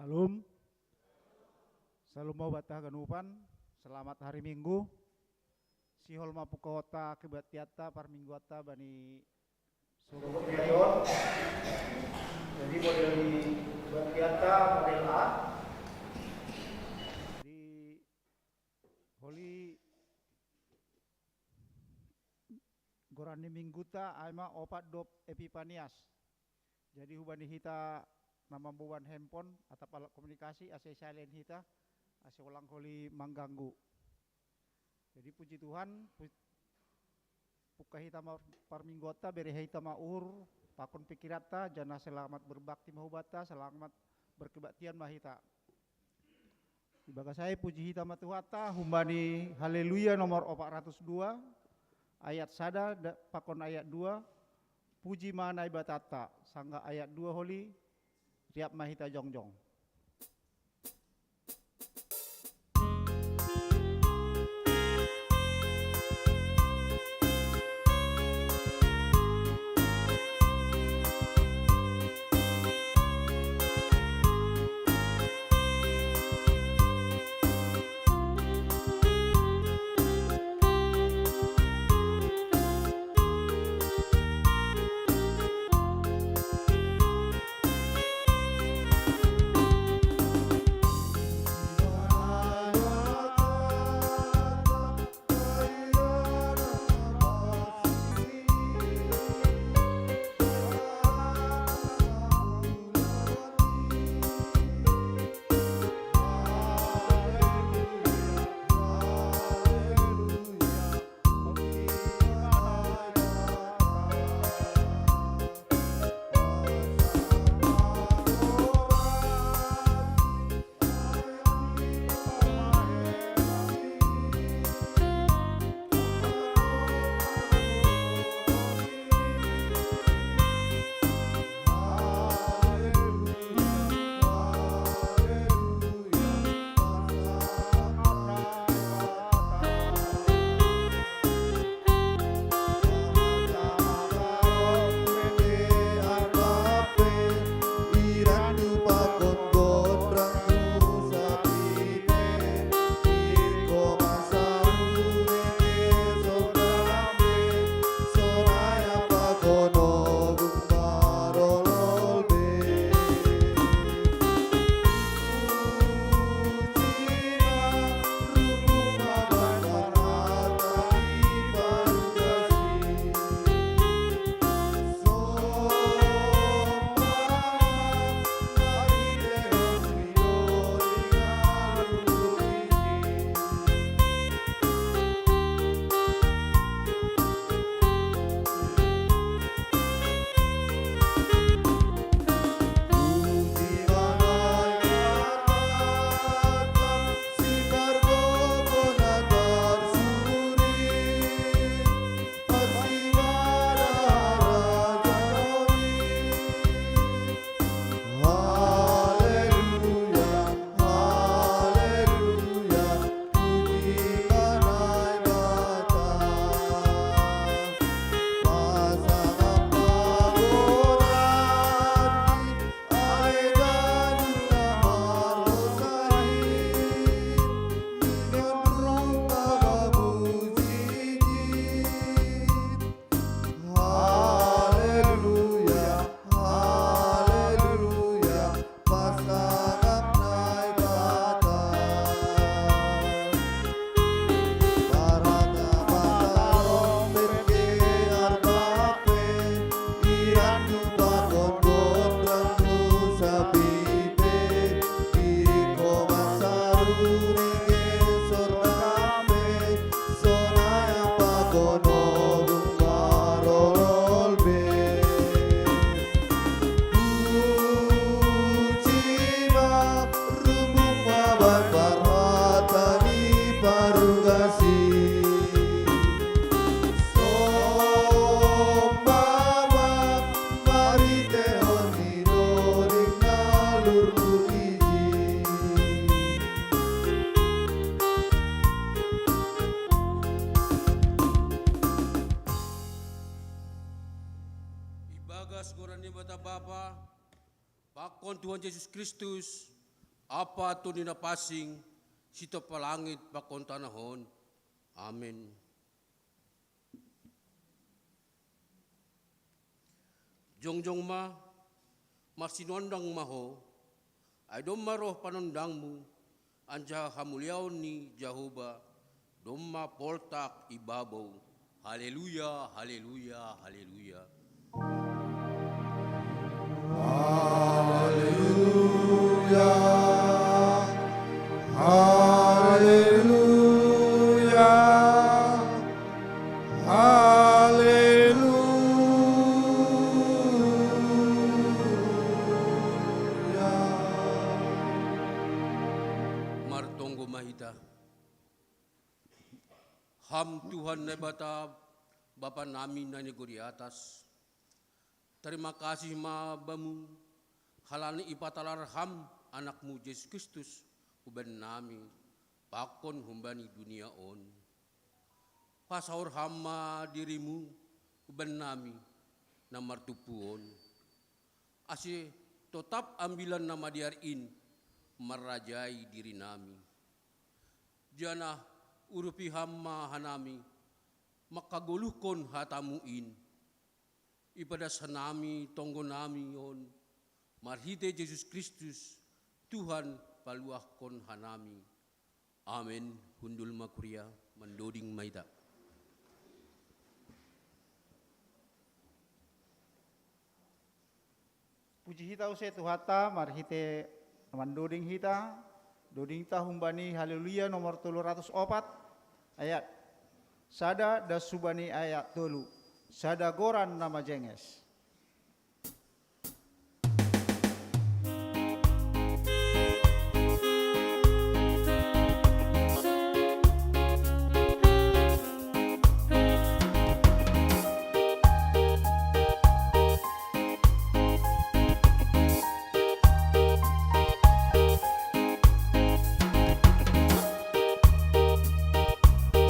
Salam. Salam mau batah ganupan. Selamat hari Minggu. Sihol mapu kota kebatiata par mingguata bani Solo Priayon. Jadi model di batiata model A. Di Holi Gorani Mingguta aima opat dop Epipanias. Jadi hubani hita nama buan handphone atau alat komunikasi ase silent hita ase ulang kali mengganggu. Jadi puji Tuhan puka hita par minggota beri hita maur pakon pikirata jana selamat berbakti mahubata selamat berkebaktian mahita. Ibaga saya puji hita matuhata humbani haleluya nomor 402 ayat sada pakon ayat 2 puji mana ibatata sangga ayat 2 holi riap mahita jongjong. Bagas gorani bata Bapa, pakon Tuhan Yesus Kristus, Apa to ninapasing sito palangit pakontanahon. Amen. Jongjong ma, masinondang maho, ay maroh panondangmu, anja hamuliaw ni Jehovah, domma portak ibabaw. Haleluya, haleluya, haleluya. Haleluya, haleluya, haleluya. Martonggo mahita. Ham Tuhan na bata, Bapa namin na nigo di atas. Terima kasih mabamu, halani ipatalarham anakmu Yesus Kristus, uban nami, pakon humbani dunia on. Pasaur hama dirimu, uban nami, na martupuon. Asi tetap ambilan nama diarin, merajai diri nami. Jana urupi hama hanami, makaguluhkon hatamuin. Ipada sanami tonggo nami yon, marhite Yesus Kristus, Tuhan paluahkon hanami. Amen. Hundul makuria mandoding maida. Puji hita use Tuhata, marhite mandoding hita, doding ta humbani haleluya nomor 304 ayat. Sada da subani ayat 3. Sada goran nama jenges.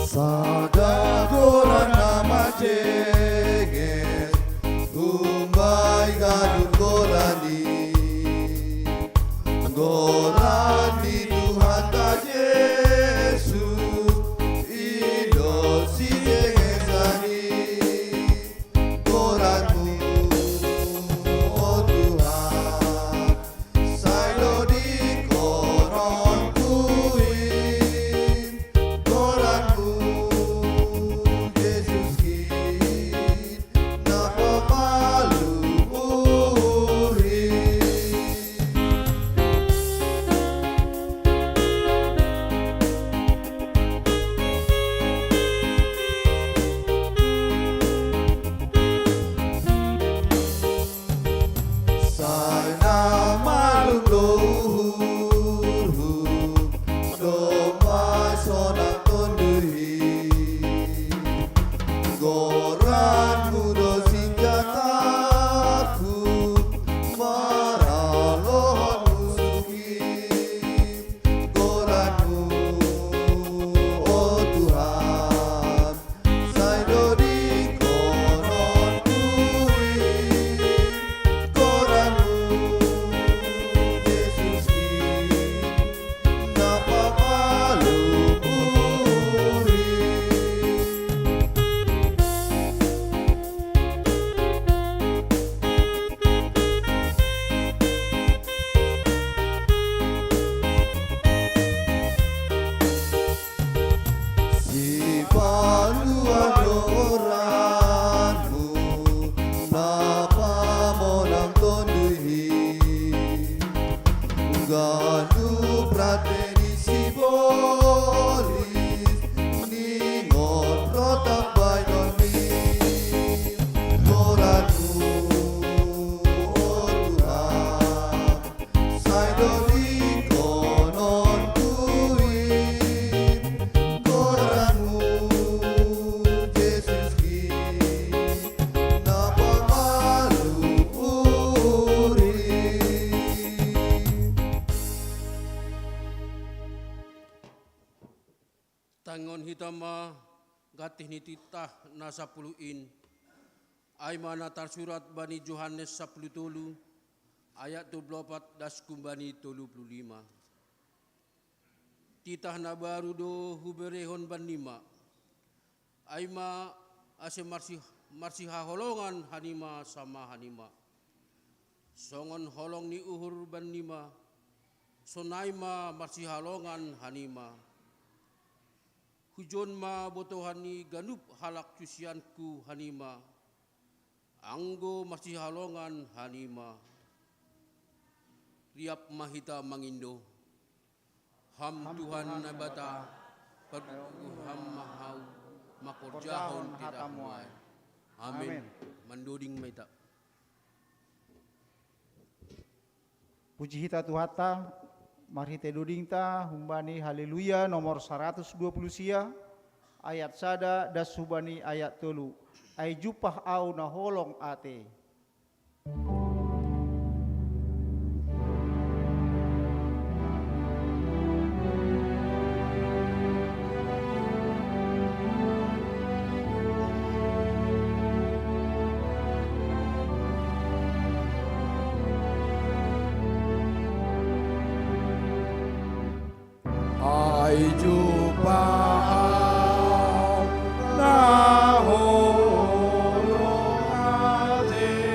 Sada goran nama jenges, umbai gadut gorani, gorani Tuhan ta Yesus, indo si jengesani, goranmu, oh Tuhan, sailo di koron kuin, goranmu. Yesus kin na pamaluuri. Sana maluluhur domai sonang tonduhi. Goranmu do senjataku, maralon musuhi. Goranmu, oh Tuhan, saido di konon kuin. Goranmu, Yesus kin, napa malupuri. Si paluan oranmu, napa monang tonduhi. Gandu prateni si bolis, ningon protap bainon min. Goranmu, oh Tuhan, saido di konon kuin. Goranmu, Yesus kin, napa malupuri. Tangon hitama gatih ni titah na 10 ay mana tersurat bani Yohanes 10 ayat 24 das kumbani 35. titah na baru do huberehon banima. Aima ase marsi haholongan hanima sama hanima. Songon holong ni uhur banima. Sonaima marsi halongan hanima. Hujon ma botohani ganup halak cusianku hanima. Anggo marsi halongan hanima. Riap mahita mangindo. Ham Tuhan nabata. Ham mahau. Makorjahon tidak muai. Amin. Mandoding maita. Puji hita Tuhata, marhite dudingta, humbani haleluya nomor 120 sia, ayat sada das hubani ayat telu. Ai jupah au na holong ate. Ai jupang na holong ate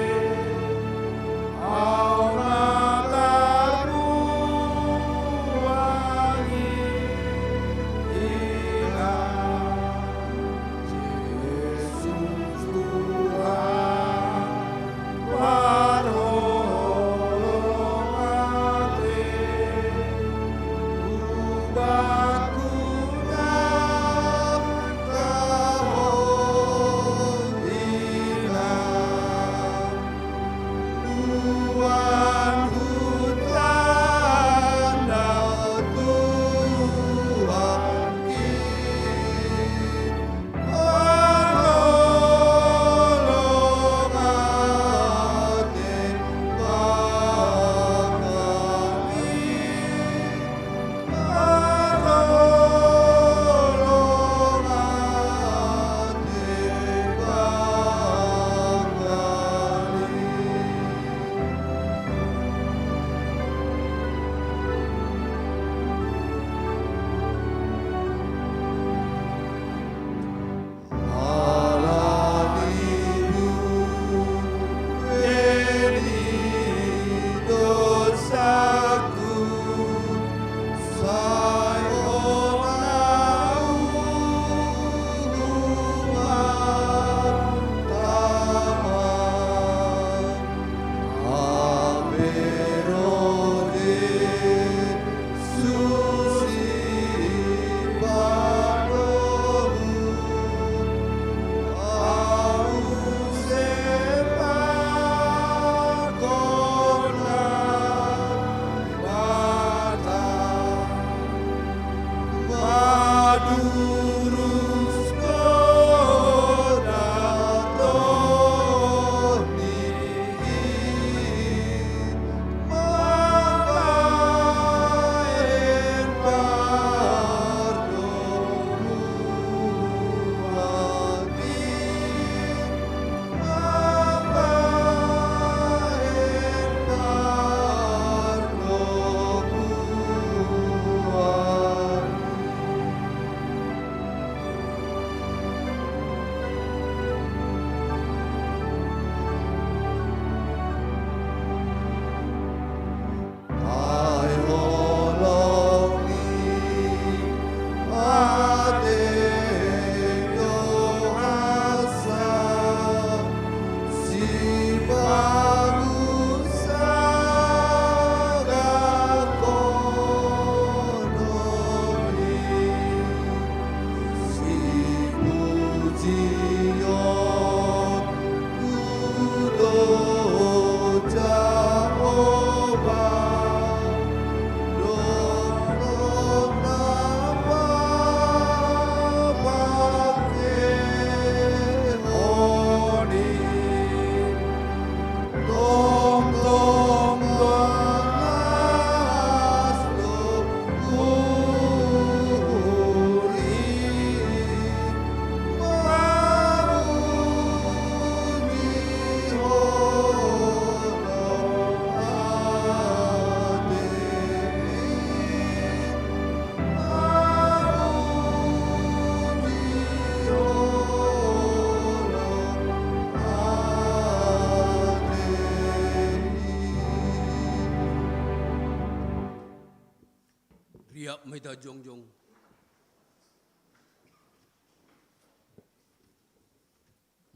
Ya, Maita Jongjong.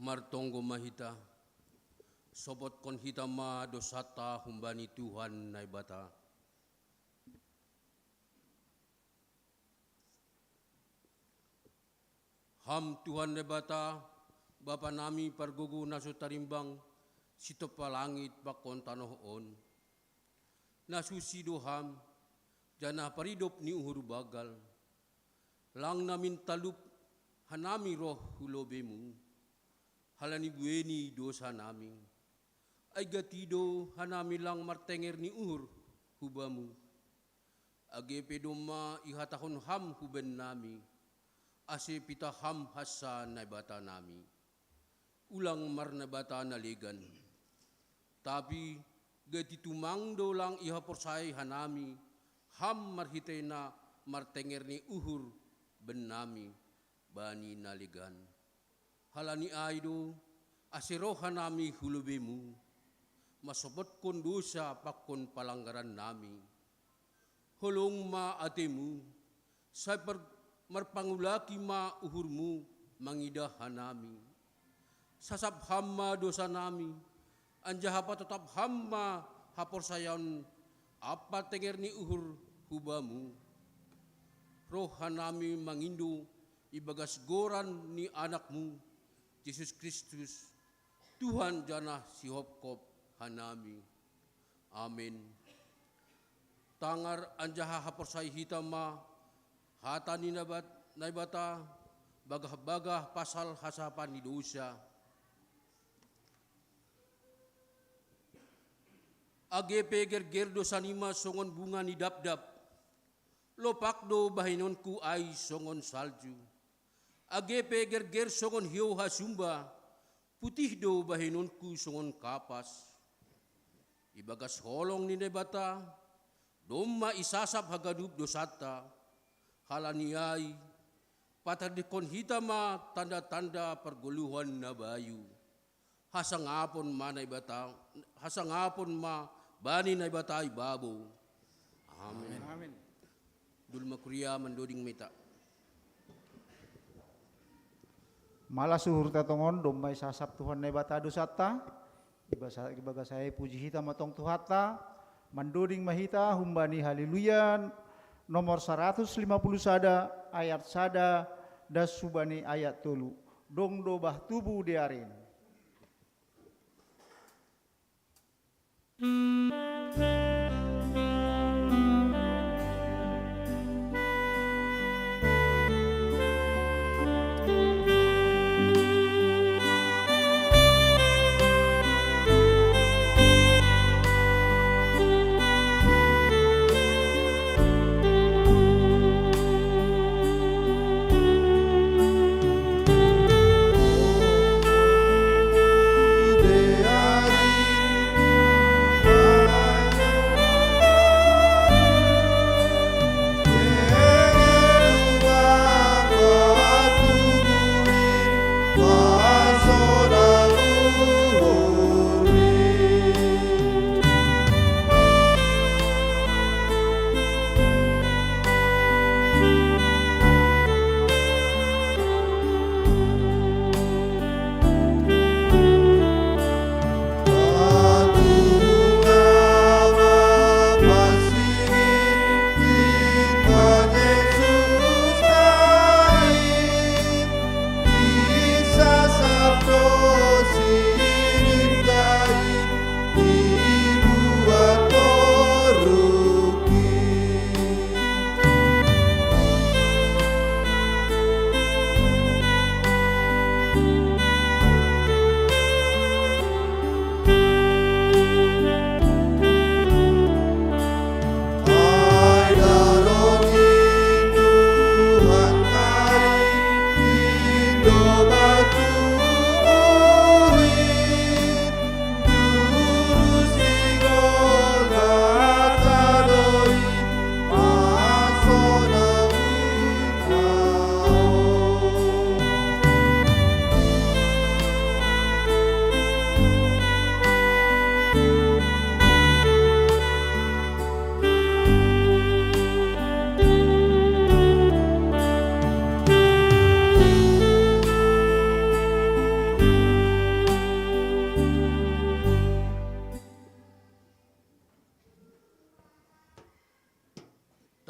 Martonggo mahita, sobot kon hitama dosata humbani Tuhan naibata. Ham Tuhan naibata, Bapa nami pargugu nasu tarimbang, sitopa langit bakon tanohon. Nasu sidoham, jana paridop ni uhur bagal. Lang namin talup, hanami roh hulobemu. Halani bueni dosa nami. Ay gatido hanami lang martenger ni uhur hubamu. Age pedoma ihatahon ham huben nami. Ase pita ham hasa naibata nami. Ulang marnabata naligan. Tapi gatitumang do lang ihaporsay hanami. Ham marhitay na martenger ni uhur ben nami. Bani naligan. Halani aido, asirohan nami hulubemu, masobot kon dosa pakon palanggaran nami. Holong ma atemu, say marpangulaki ma uhurmu, mangidahan nami. Sasab hamma dosa nami, anjaha pa tetap hamma haporsayan, apa tenger ni uhur hubamu. Rohan nami mangindu, ibagas goran ni anakmu, Yesus Kristus, Tuhan jana sihopkop hanami. Amin. Tangar anjaha haporsay hitama, hatani naibata, bagah-bagah pasal hasapan ni dosa. Agepe gerger dosa nima songon bunga ni dapdap, lopakdo bahinonku ay songon salju. Agepe gerger songon hiu hasumba, putih do bahinonku songon kapas. Ibagas holong ni nebata, doma isasap hagadup dosata, halaniai, patadikon hitama tanda-tanda pergoluhan na bayu. Hasangapon ma naibata, hasangapon ma bani naibata ibabo. Amen. Amin. Dulma kuria mendoding meta. Malas suhur tatongon domai sasap Tuhan nebata dosata. Ibaga saya puji hita matong tuhata. Mandoding mahita humbani haleluya. Nomor 150 sada ayat sada das subani ayat tolu. Dong do bah tubuh diarin. Deari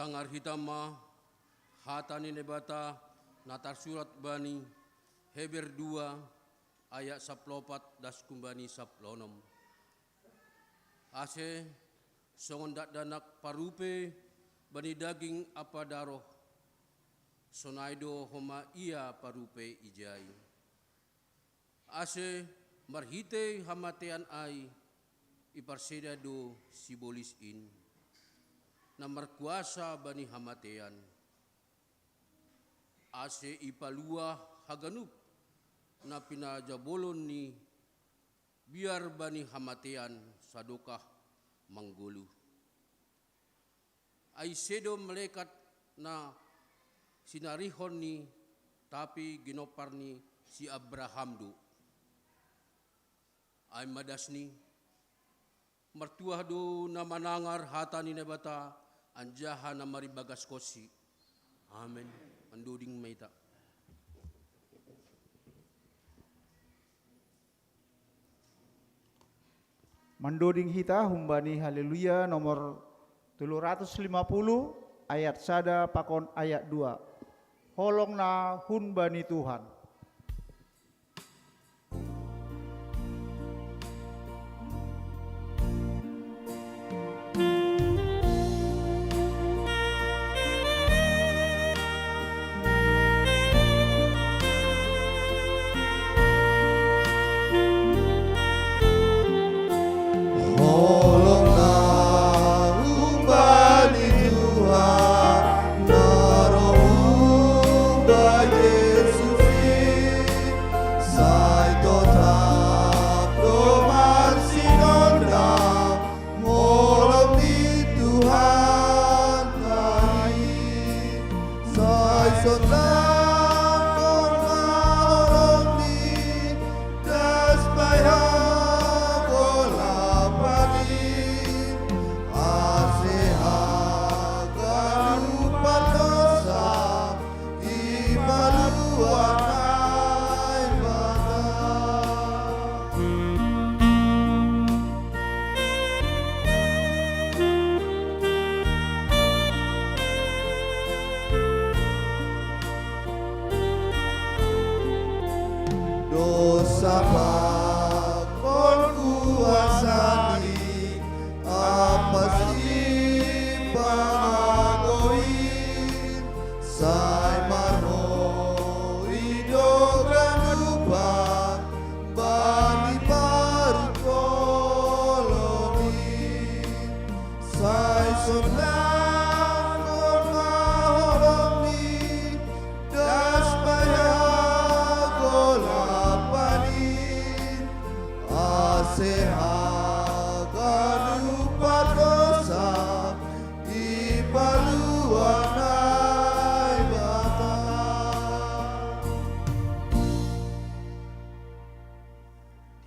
Sangar hitama hatani nebata natar surat bani Heber 2 ayat 14 das kumbani 16. Ase songon dak danak parupe bani daging apa daroh sonaido homa ia parupe ijai. Ase marhite hamatean ai iparseda do sibolis in na markuasa bani hamatean. Ase ipalua haganup na pinajabolon ni biar bani hamatean sadokah manggulu. Ai sedo melekat na sinarihon ni tapi ginopar ni si Abraham do. Ai madas ni mertua do na manangar hata ni nebata anjaha na maribagas kosi. Amen. Manduding maita. Mandoding hita humbani haleluya nomor 350 ayat sada pakon ayat 2. Holong na hunbani Tuhan.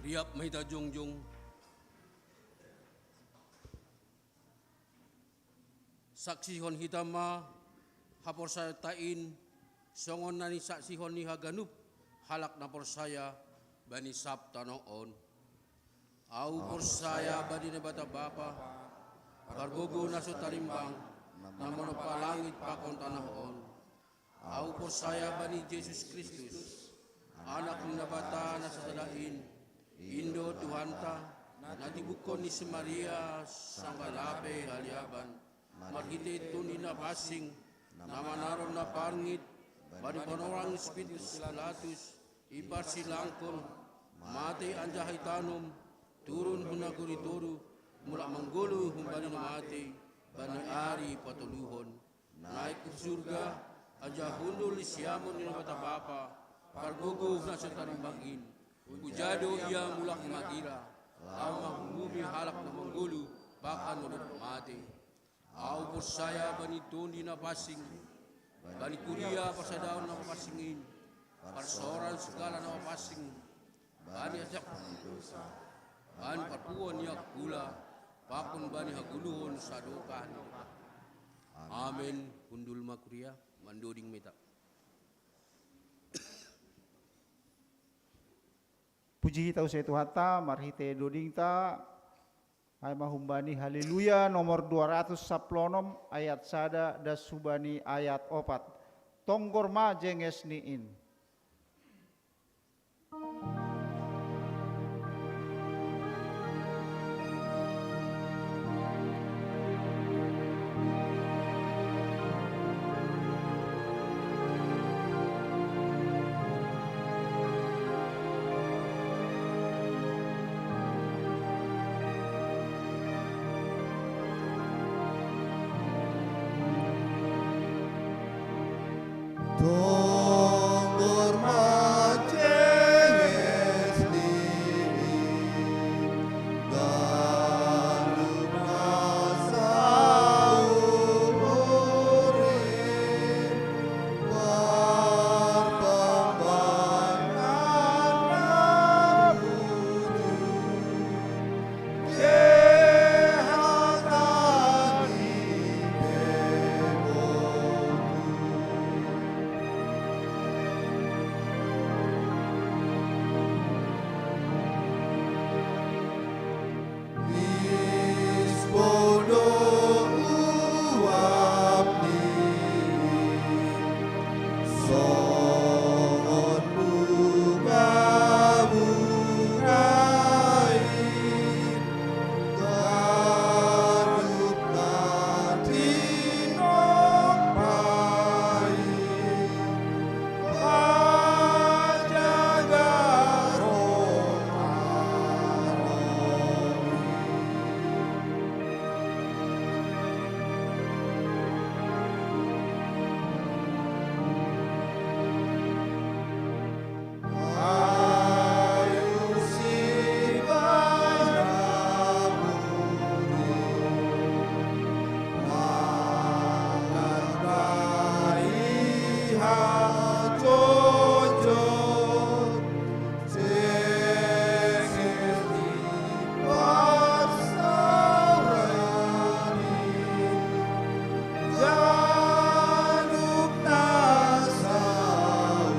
Riap mahita jongjong. Saksi hon hitama hapor saya tain songon nani saksi hon ni haganup halak napor saya bani sabta noon. Au por saya bani nebata bapa pargogo naso tarimbang namono palangit pakon tanah on. Au por saya bani Yesus Kristus anak ni nabata nasatadain Indo Tuhanta natibukon ni si Maria sanggalape haliaban marhite tuni na pasing namanaron na pangit bani panorang Espiritus Pilatus ibar silangkon mati anjahay tanom turun hunaguri turu mula manggulu humbani na mati bani ari patuluhon naik ke surga aja hundul siamon ni bata bapa pargogo na sa tarimbangin Ujado ia mulak magira, au mahumumi halak na manggulu, baka nunod mati. Au persaya bani tundi na pasing, bani kuria pasadaon na pasingin, parsoran segala na pasing, bani ajak, bani patuan niya kula, pakun bani haguluhon sadokan. Amen. Kundul makuria, mandoding meta. Puji kita usai Tuhata, marhite doding ta Ay mahumbani haleluya nomor 216 ayat sada das subani ayat 4. Tonggor ma jenges niin. Tonggor majenges nini galup nasaurin perkembangan namuju kehatani Bodo uap songon bunga bungai garup nanti nopai pajaga ayu sibaya makan bayi hajojot cenges di pasarani galup nasau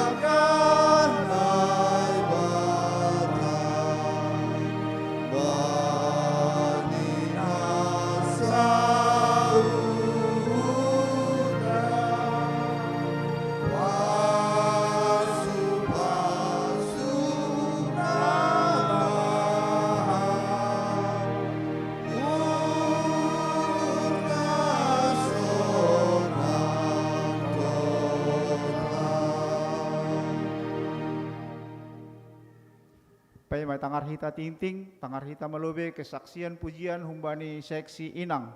Iparbakan ay batang bani nasauna pasu-pasu namahan ulur nasional Pai mai tangar hita tinting, tangar hita malobe kesaksian pujian humbani seksi inang.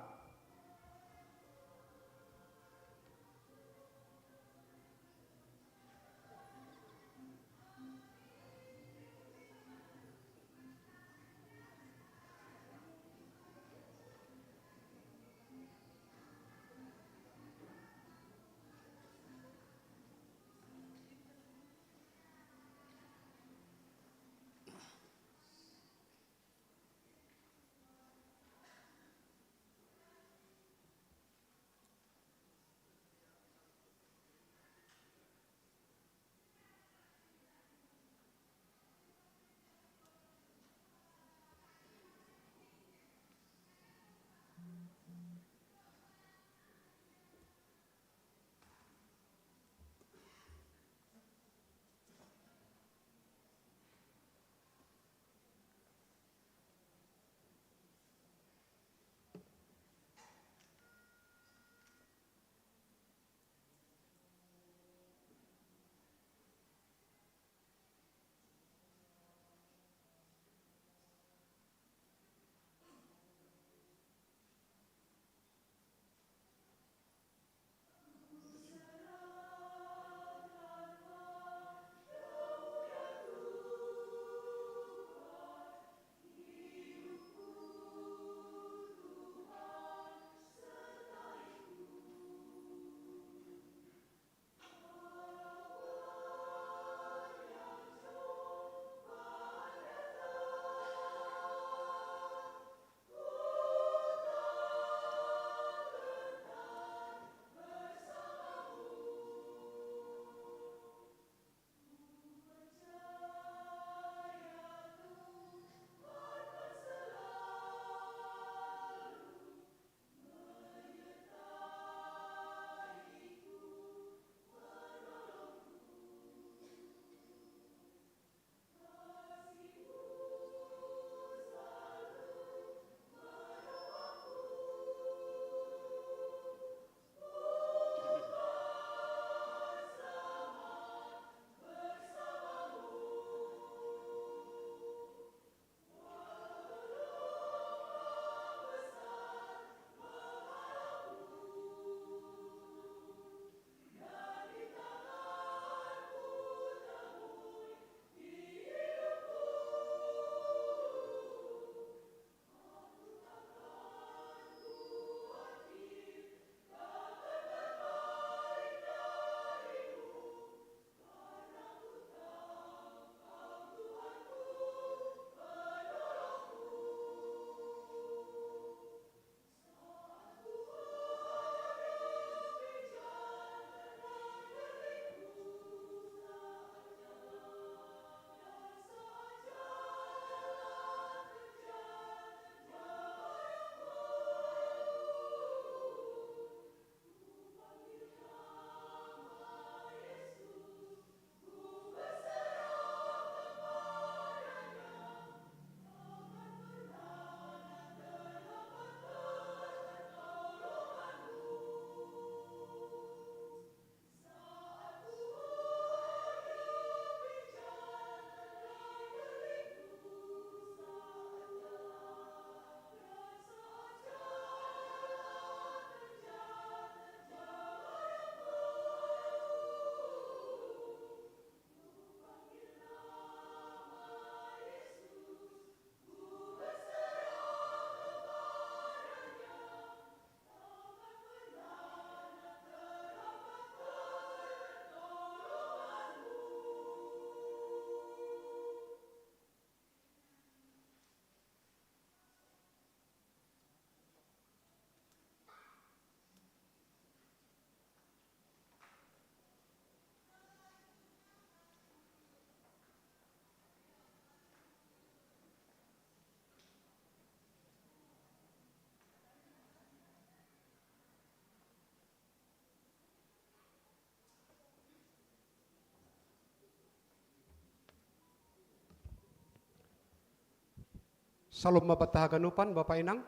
Salam mabata haganupan Bapak Inang.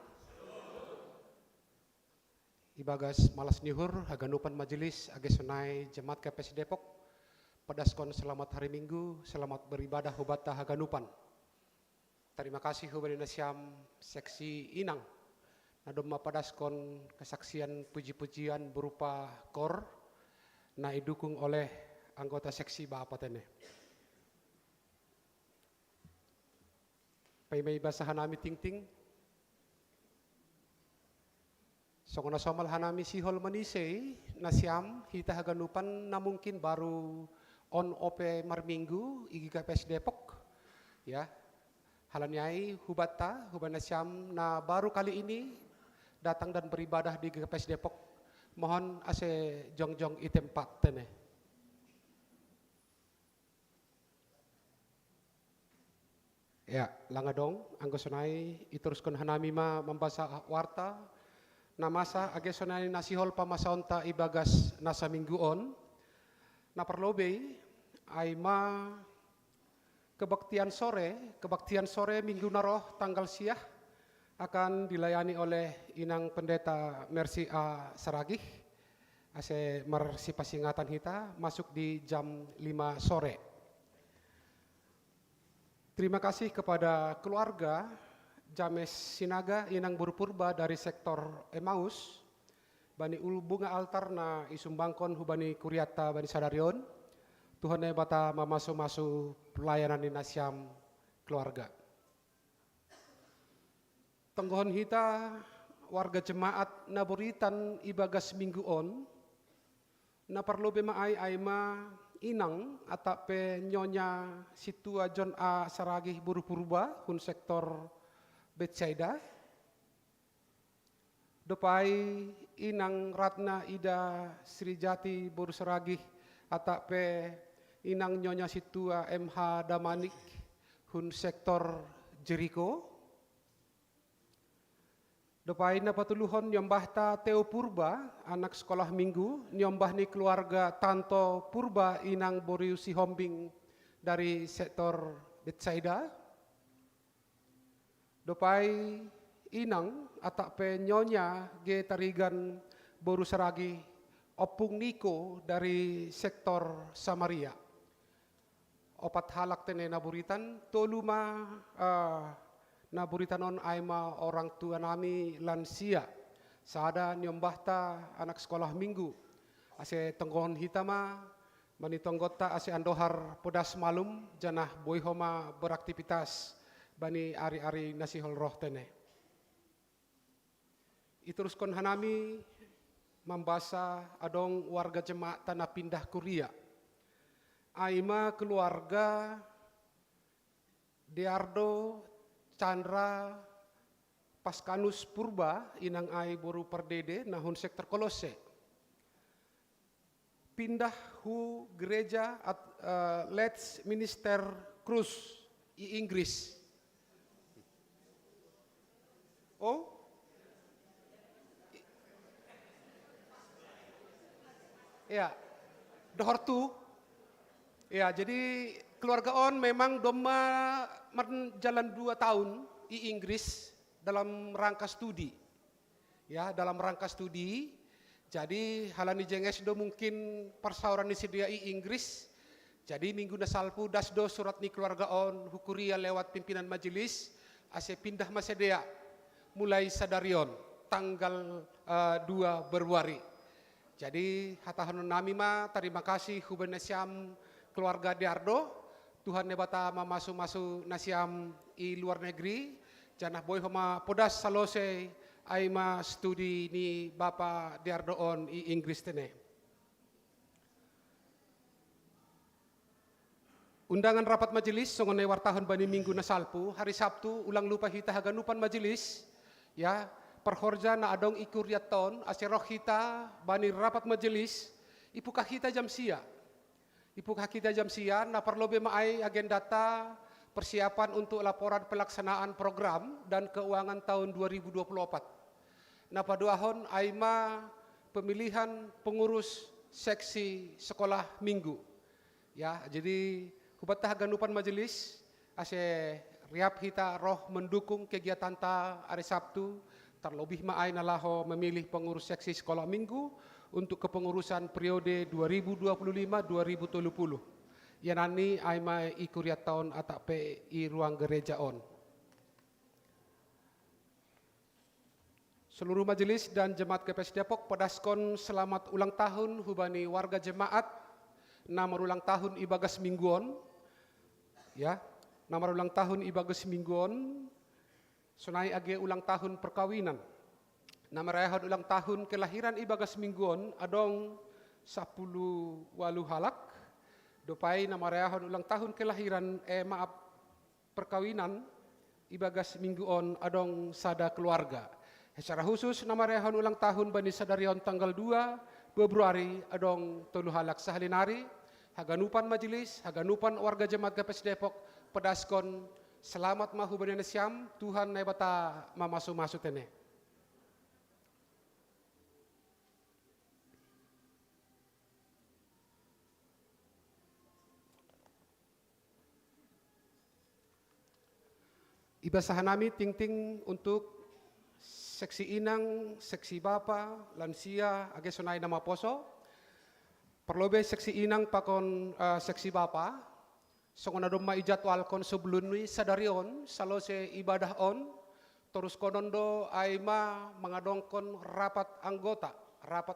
Ibagas malas nihur haganupan majelis agesunai Jemaat KPS Depok. Padaskon selamat hari Minggu, selamat beribadah hubata haganupan. Terima kasih hubani nasyam seksi Inang. Nadom mapadaskon kesaksian puji-pujian berupa kor na idukung oleh anggota seksi Bapak Tene. Paimay basahan nami ting-ting. Songona somal hanami sihol manisei nasyam hita haganupan na mungkin baru on ope marminggu igi KPS Depok ya. Halanyai hubata huban nasyam na baru kali ini datang dan beribadah di KPS Depok. Mohon ase jong-jong itempat tene. Ya, langadong anggosunai iteruskan hanami ma membasa warta namasa agesonai nasihol pamasaonta ibagas nasa mingguon na perlobe ay ma kebaktian sore minggu naroh tanggal siah akan dilayani oleh Inang Pendeta Mercy A. Saragih ase marsipasingatan kita masuk di jam 5 sore. Terima kasih kepada keluarga James Sinaga Inang Burpurba dari sektor Emmaus bani bunga altar na isumbangkon hubani kuriata bani sadarion Tuhan bata mamasu-masu pelayanan di nasyam keluarga. Tenggohon hita warga jemaat naburitan ibagas mingguon na perlu bemaai aima Inang atape nyonya situa John A. Saragih Burpurba hun sektor Betsaida. Dopai Inang Ratna Ida Srijati Bursaragih atape Inang nyonya situa MH Damanik hun sektor Jericho. Dopai na patuluhon nyombahta Teo Purba anak sekolah minggu nyombah ni keluarga Tanto Purba Inang Boriu Sihombing dari sektor Betsaida. Dopai Inang atape nyonya G Tarigan Boru Saragi Opung Niko dari sektor Samaria. Opat halak tene naburitan toluma naburitan on aima orang tua nami lansia sada nyombahta anak sekolah minggu ase tenggohon hitama mani tonggota ase andohar podas malum janah boyhoma beraktivitas bani ari-ari nasihol roh tene. Iteruskan hanami membasa adong warga jemaat tanah pindah Kuria. Aima keluarga Deardo Chandra Paskanus Purba Inang ai boru perdede nahun sektor Kolose. Pindah hu gereja Let's Minister Cruz i Inggris. Oh? Ya, dohortu. Ya, jadi keluarga on memang doma jalan 2 tahun di Inggris dalam rangka studi. Ya, dalam rangka studi. Jadi halani jenges do mungkin persauran di sedia i Inggris. Jadi minggu nasalpu dasdo surat ni keluarga on hukuria lewat pimpinan majelis ase pindah masedia mulai sadarion tanggal 2 Februari. Jadi hatahanon nami ma terima kasih huben nasyam keluarga Diardo. Tuhan nebata mamasu-masu nasyam i luar negeri. Janah boy homa podas salose aima studi ni Bapa Diardo on i Inggris tene. Undangan rapat majelis songon wartahon bani minggu nasalpu hari Sabtu ulang lupa hita haganupan majelis ya perhorja na adong ikuriaton aseroh hita bani rapat majelis ipukah hita jam sia. Ipukah kita jam sia na perlobe maai agendata persiapan untuk laporan pelaksanaan program dan keuangan tahun 2024. Na paduahon aima pemilihan pengurus seksi sekolah minggu. Ya, jadi hubat haganupan majelis ase riap hita roh mendukung kegiatan ta hari Sabtu, terlebih maai nalaho memilih pengurus seksi sekolah minggu untuk kepengurusan periode 2025-2030. Yanani aima ikuriat tahun atak pe i ruang gereja on. Seluruh majelis dan jemaat KPS Depok pedaskon selamat ulang tahun hubani warga jemaat nomor ulang tahun ibagas mingguon. Ya, nomor ulang tahun ibagas mingguon. Sunai age ulang tahun perkawinan. Nama rayahan ulang tahun kelahiran ibagas mingguon adong 10 walu halak. Dopai nama rayahan ulang tahun kelahiran perkawinan ibagas mingguon adong sada keluarga. Secara khusus nama rayahan ulang tahun Bani Sadarion tanggal 2 Februari adong tolu halak sahalinari, haganupan majelis, haganupan warga jemaat KPS Depok, pedaskon selamat mahu Bani Siam, Tuhan naibata mamasu-masu tene. Ibasahanami ting-ting untuk seksi inang, seksi bapa, lansia, age sonai nama poso. Perlobe seksi inang pakon seksi bapa. Songona doma ijadwal kon sebelumnya sadarion, salose ibadah on. Terus konondo aima mengadongkon rapat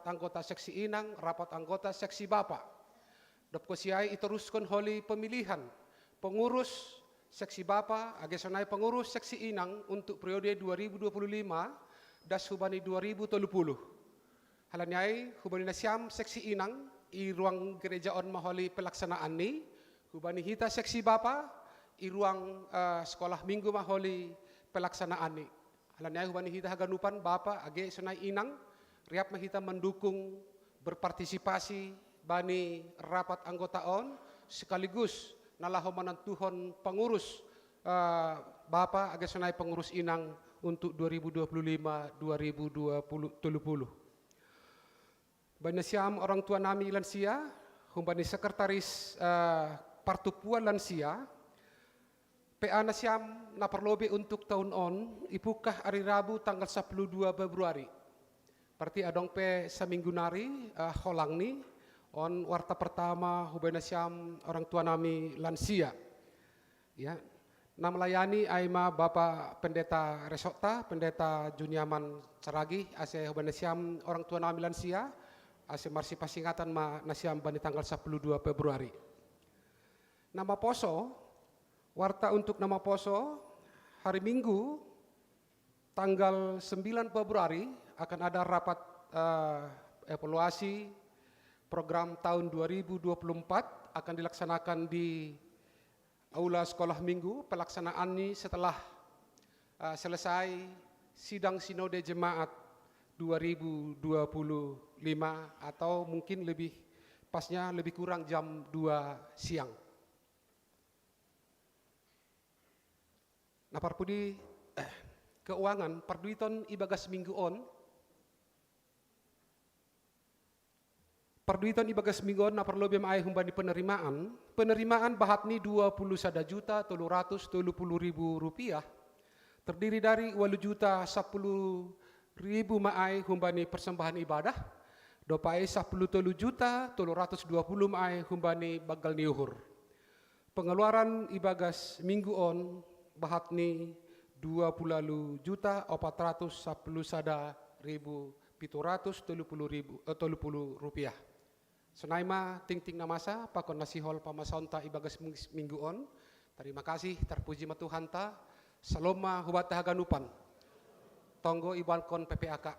anggota seksi inang, rapat anggota seksi bapa. Dopko siai iteruskan holi pemilihan pengurus seksi bapa, age sonai pengurus seksi inang untuk periode 2025 das hubani 2030. Halanyai hubani nasiam seksi inang i ruang gereja on maholi pelaksanaan ni, hubani hita seksi bapa i ruang sekolah minggu maholi pelaksanaan ni. Halanyai hubani hita haganupan bapa age sonai inang riap mahita mendukung berpartisipasi bani rapat anggota on sekaligus nalaho manantuhon pengurus bapa age sonai pengurus inang untuk 2025-2030. Bani siam orang tua nami lansia, humbani sekretaris partupuan lansia, PA nasiam na perlobe untuk tahun on, ipukah hari Rabu tanggal 12 Februari. Berarti adong pe seminggu nari holang ni, on warta pertama humbani nasiam orang tua nami lansia. Ya, na melayani aima Bapak Pendeta Resokta, Pendeta Juniaman Caragi, ase hubani siam orang tua nami lansia, ase marsi pasingatan ma nasiam bani tanggal 12 Februari. Nama poso, warta untuk nama poso, hari Minggu, tanggal 9 Februari akan ada rapat evaluasi program tahun 2024 akan dilaksanakan di Aula Sekolah Minggu. Pelaksanaan ini setelah selesai sidang sinode jemaat 2025 atau mungkin lebih pasnya lebih kurang jam 2 siang. Nah parpudi keuangan parduiton ibagas minggu on. Parduiton ibagas minggon na perlu bem ay humbani penerimaan bahat ni 21.330.000 rupiah terdiri dari 8.10.000 maay humbani persembahan ibadah, dopai 10.320 maay humbani bagal niuhur. Pengeluaran ibagas minggu on bahat ni 20.411.730 rupiah. Senaima ting-ting namasa pakon nasihol pamasonta ibagas minggu on. Terima kasih terpuji Tuhan ta. Saloma hubata haganupan. Tonggo ibalkon PPAK.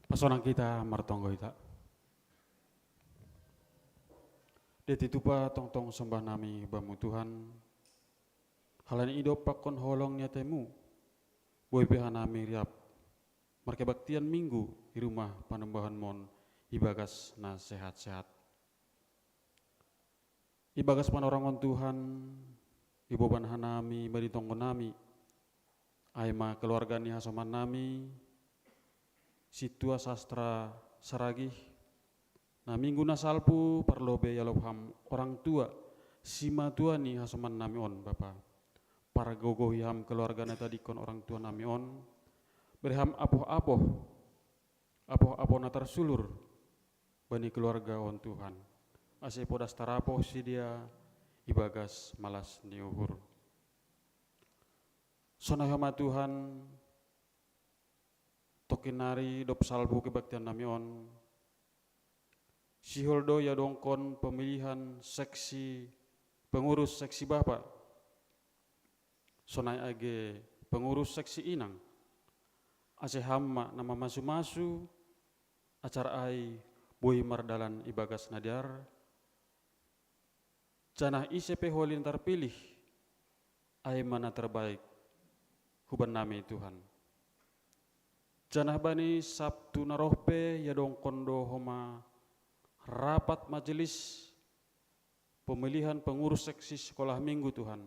Pasonang kita martonggo ita. Detitupa tong-tong sembah nami bamu Tuhan. Halan idop pakon holongnya temu. Boy peha nami riap. Markebaktian minggu di rumah panembahan mon ibagas na sehat-sehat. Ibagas panorangon Tuhan iboban hanami baditongko nami Aima keluarga ni hasoman nami, situa sastra saragih, na minggu na salpu parlobe yaloham orang tua, sima tua ni hasoman nami on Bapa. Para gogohi ham keluarga na tadi kon orang tua nami on, berham apoh-apoh na tersulur, bani keluarga on Tuhan. Ase podas tarapoh si dia, ibagas malas ni uhur. Sonahama Tuhan, tokinari dop salbu kebaktian nami on, siholdo ya dongkon pemilihan seksi, pengurus seksi Bapak, sonai age pengurus seksi inang, ase hamma nama masu-masu, acara ai boi mardalan ibagas nadiar, janah ICP holin terpilih, ai mana terbaik, huban nami Tuhan. Janah bani Sabtu narohpe ya dong kondo homa rapat majelis pemilihan pengurus seksi sekolah minggu Tuhan.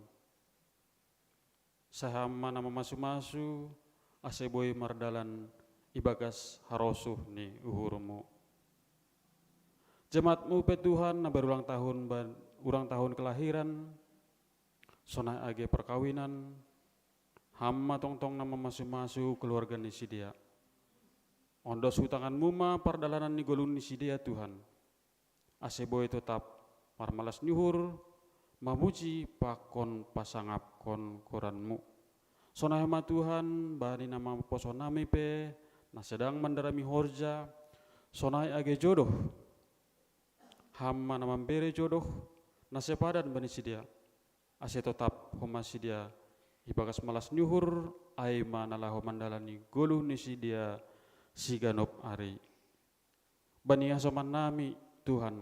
Sahama nama masu-masu ase boy mardalan ibagas harosuh ni uhurmu. Jemaatmu pe Tuhan na berulang tahun kelahiran, sonai age perkawinan, hamma tongtong nama masu-masu keluarga ni si dia. Ondos hutangan muma pardalanan ni golun ni si dia Tuhan. Ase boy tetap marmalas nyuhur, mamuji pakon pasangap kon koranmu. Sonai ma Tuhan, bani nama poso nami pe, na sedang mendarami horja, sonai age jodoh. Hamma nama bere jodoh, na sepadan bani si dia. Ase tetap homa si dia, ibagas malas nyuhur, aima nalaho mandalani goluh ni si dia, siganop ari. Bani asoman nami Tuhan,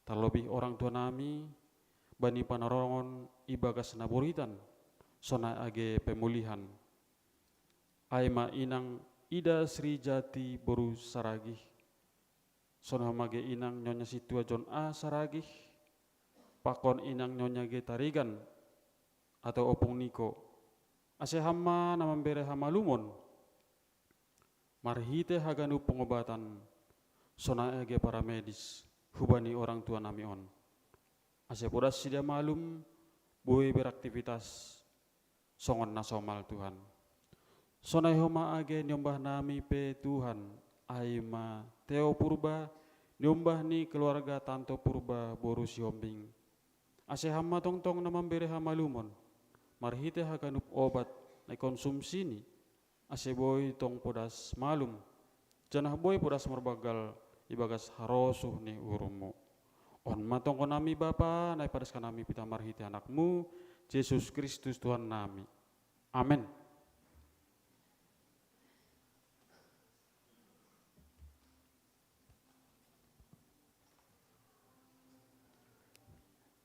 terlebih orang tua nami, bani panarongon ibagas naburitan, sona age pemulihan. Aima inang ida Sri Jati boru saragih, sona mage inang nyonya situa John A saragih, pakon inang nyonya ge tarigan, atau opung niko, ase hamma namambere hama lumon, marhite haganu pengobatan, sona age para medis, hubani orang tua nami on. Ase podas sidia malum, boy beraktivitas, songon nasomal Tuhan. Sonai homa age nyombah nami pe Tuhan, aima Teo Purba, nyombah ni keluarga Tanto Purba boru si hombing. Ase hamma tongtong namambere hama lumon, marhite haganup obat na konsumsi ni, ase boy tong podas malum, janah boy podas merbagal ibagas harosuh ni urumu. On matong nami Bapa, naik padas kanami pita marhite anakmu, Yesus Kristus Tuhan nami. Amin.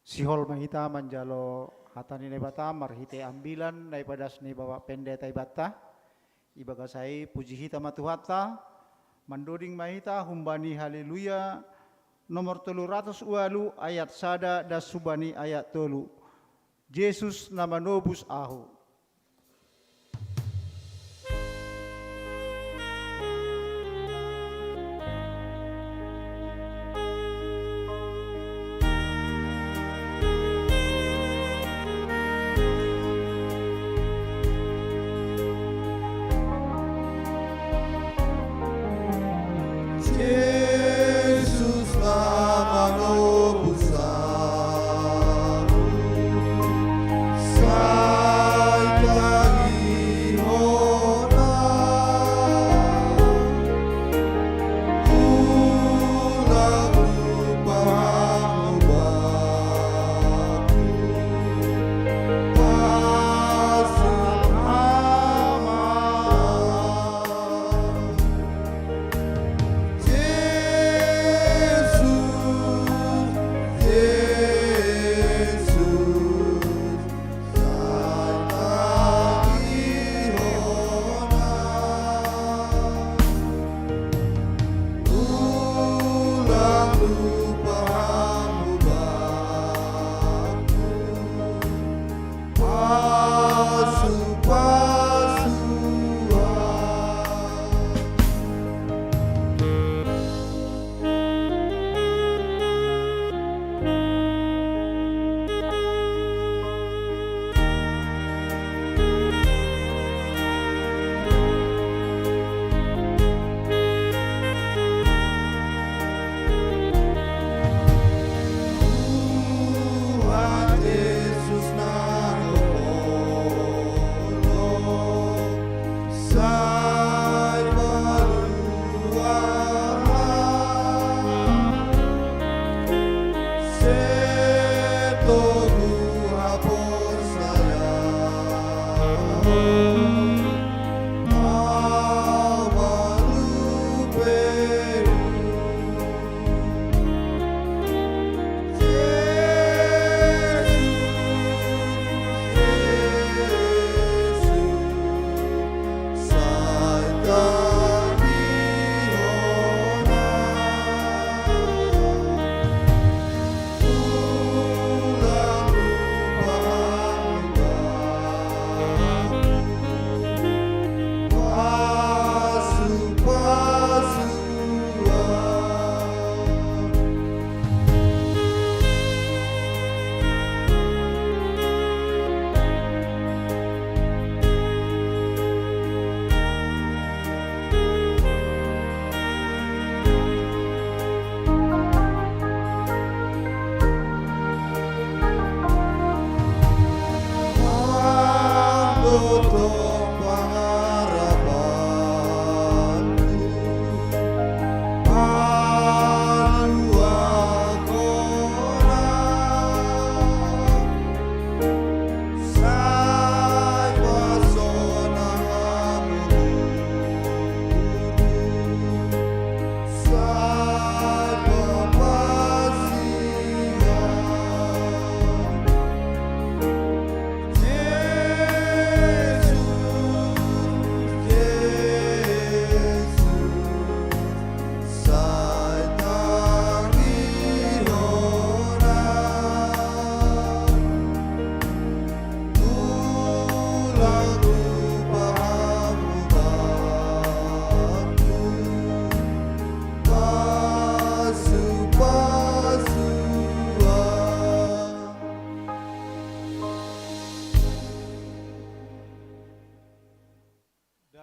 Sihol mahita manjalo hatani nebata marhite ambilan daripada seni bawa pende taibata ibaga sai puji hita matuhata mandoding mahita humbani haleluya nomor 300 ualu ayat sada das subani ayat tolu Yesus nama nobus ahu. Jesus nama nobus amu,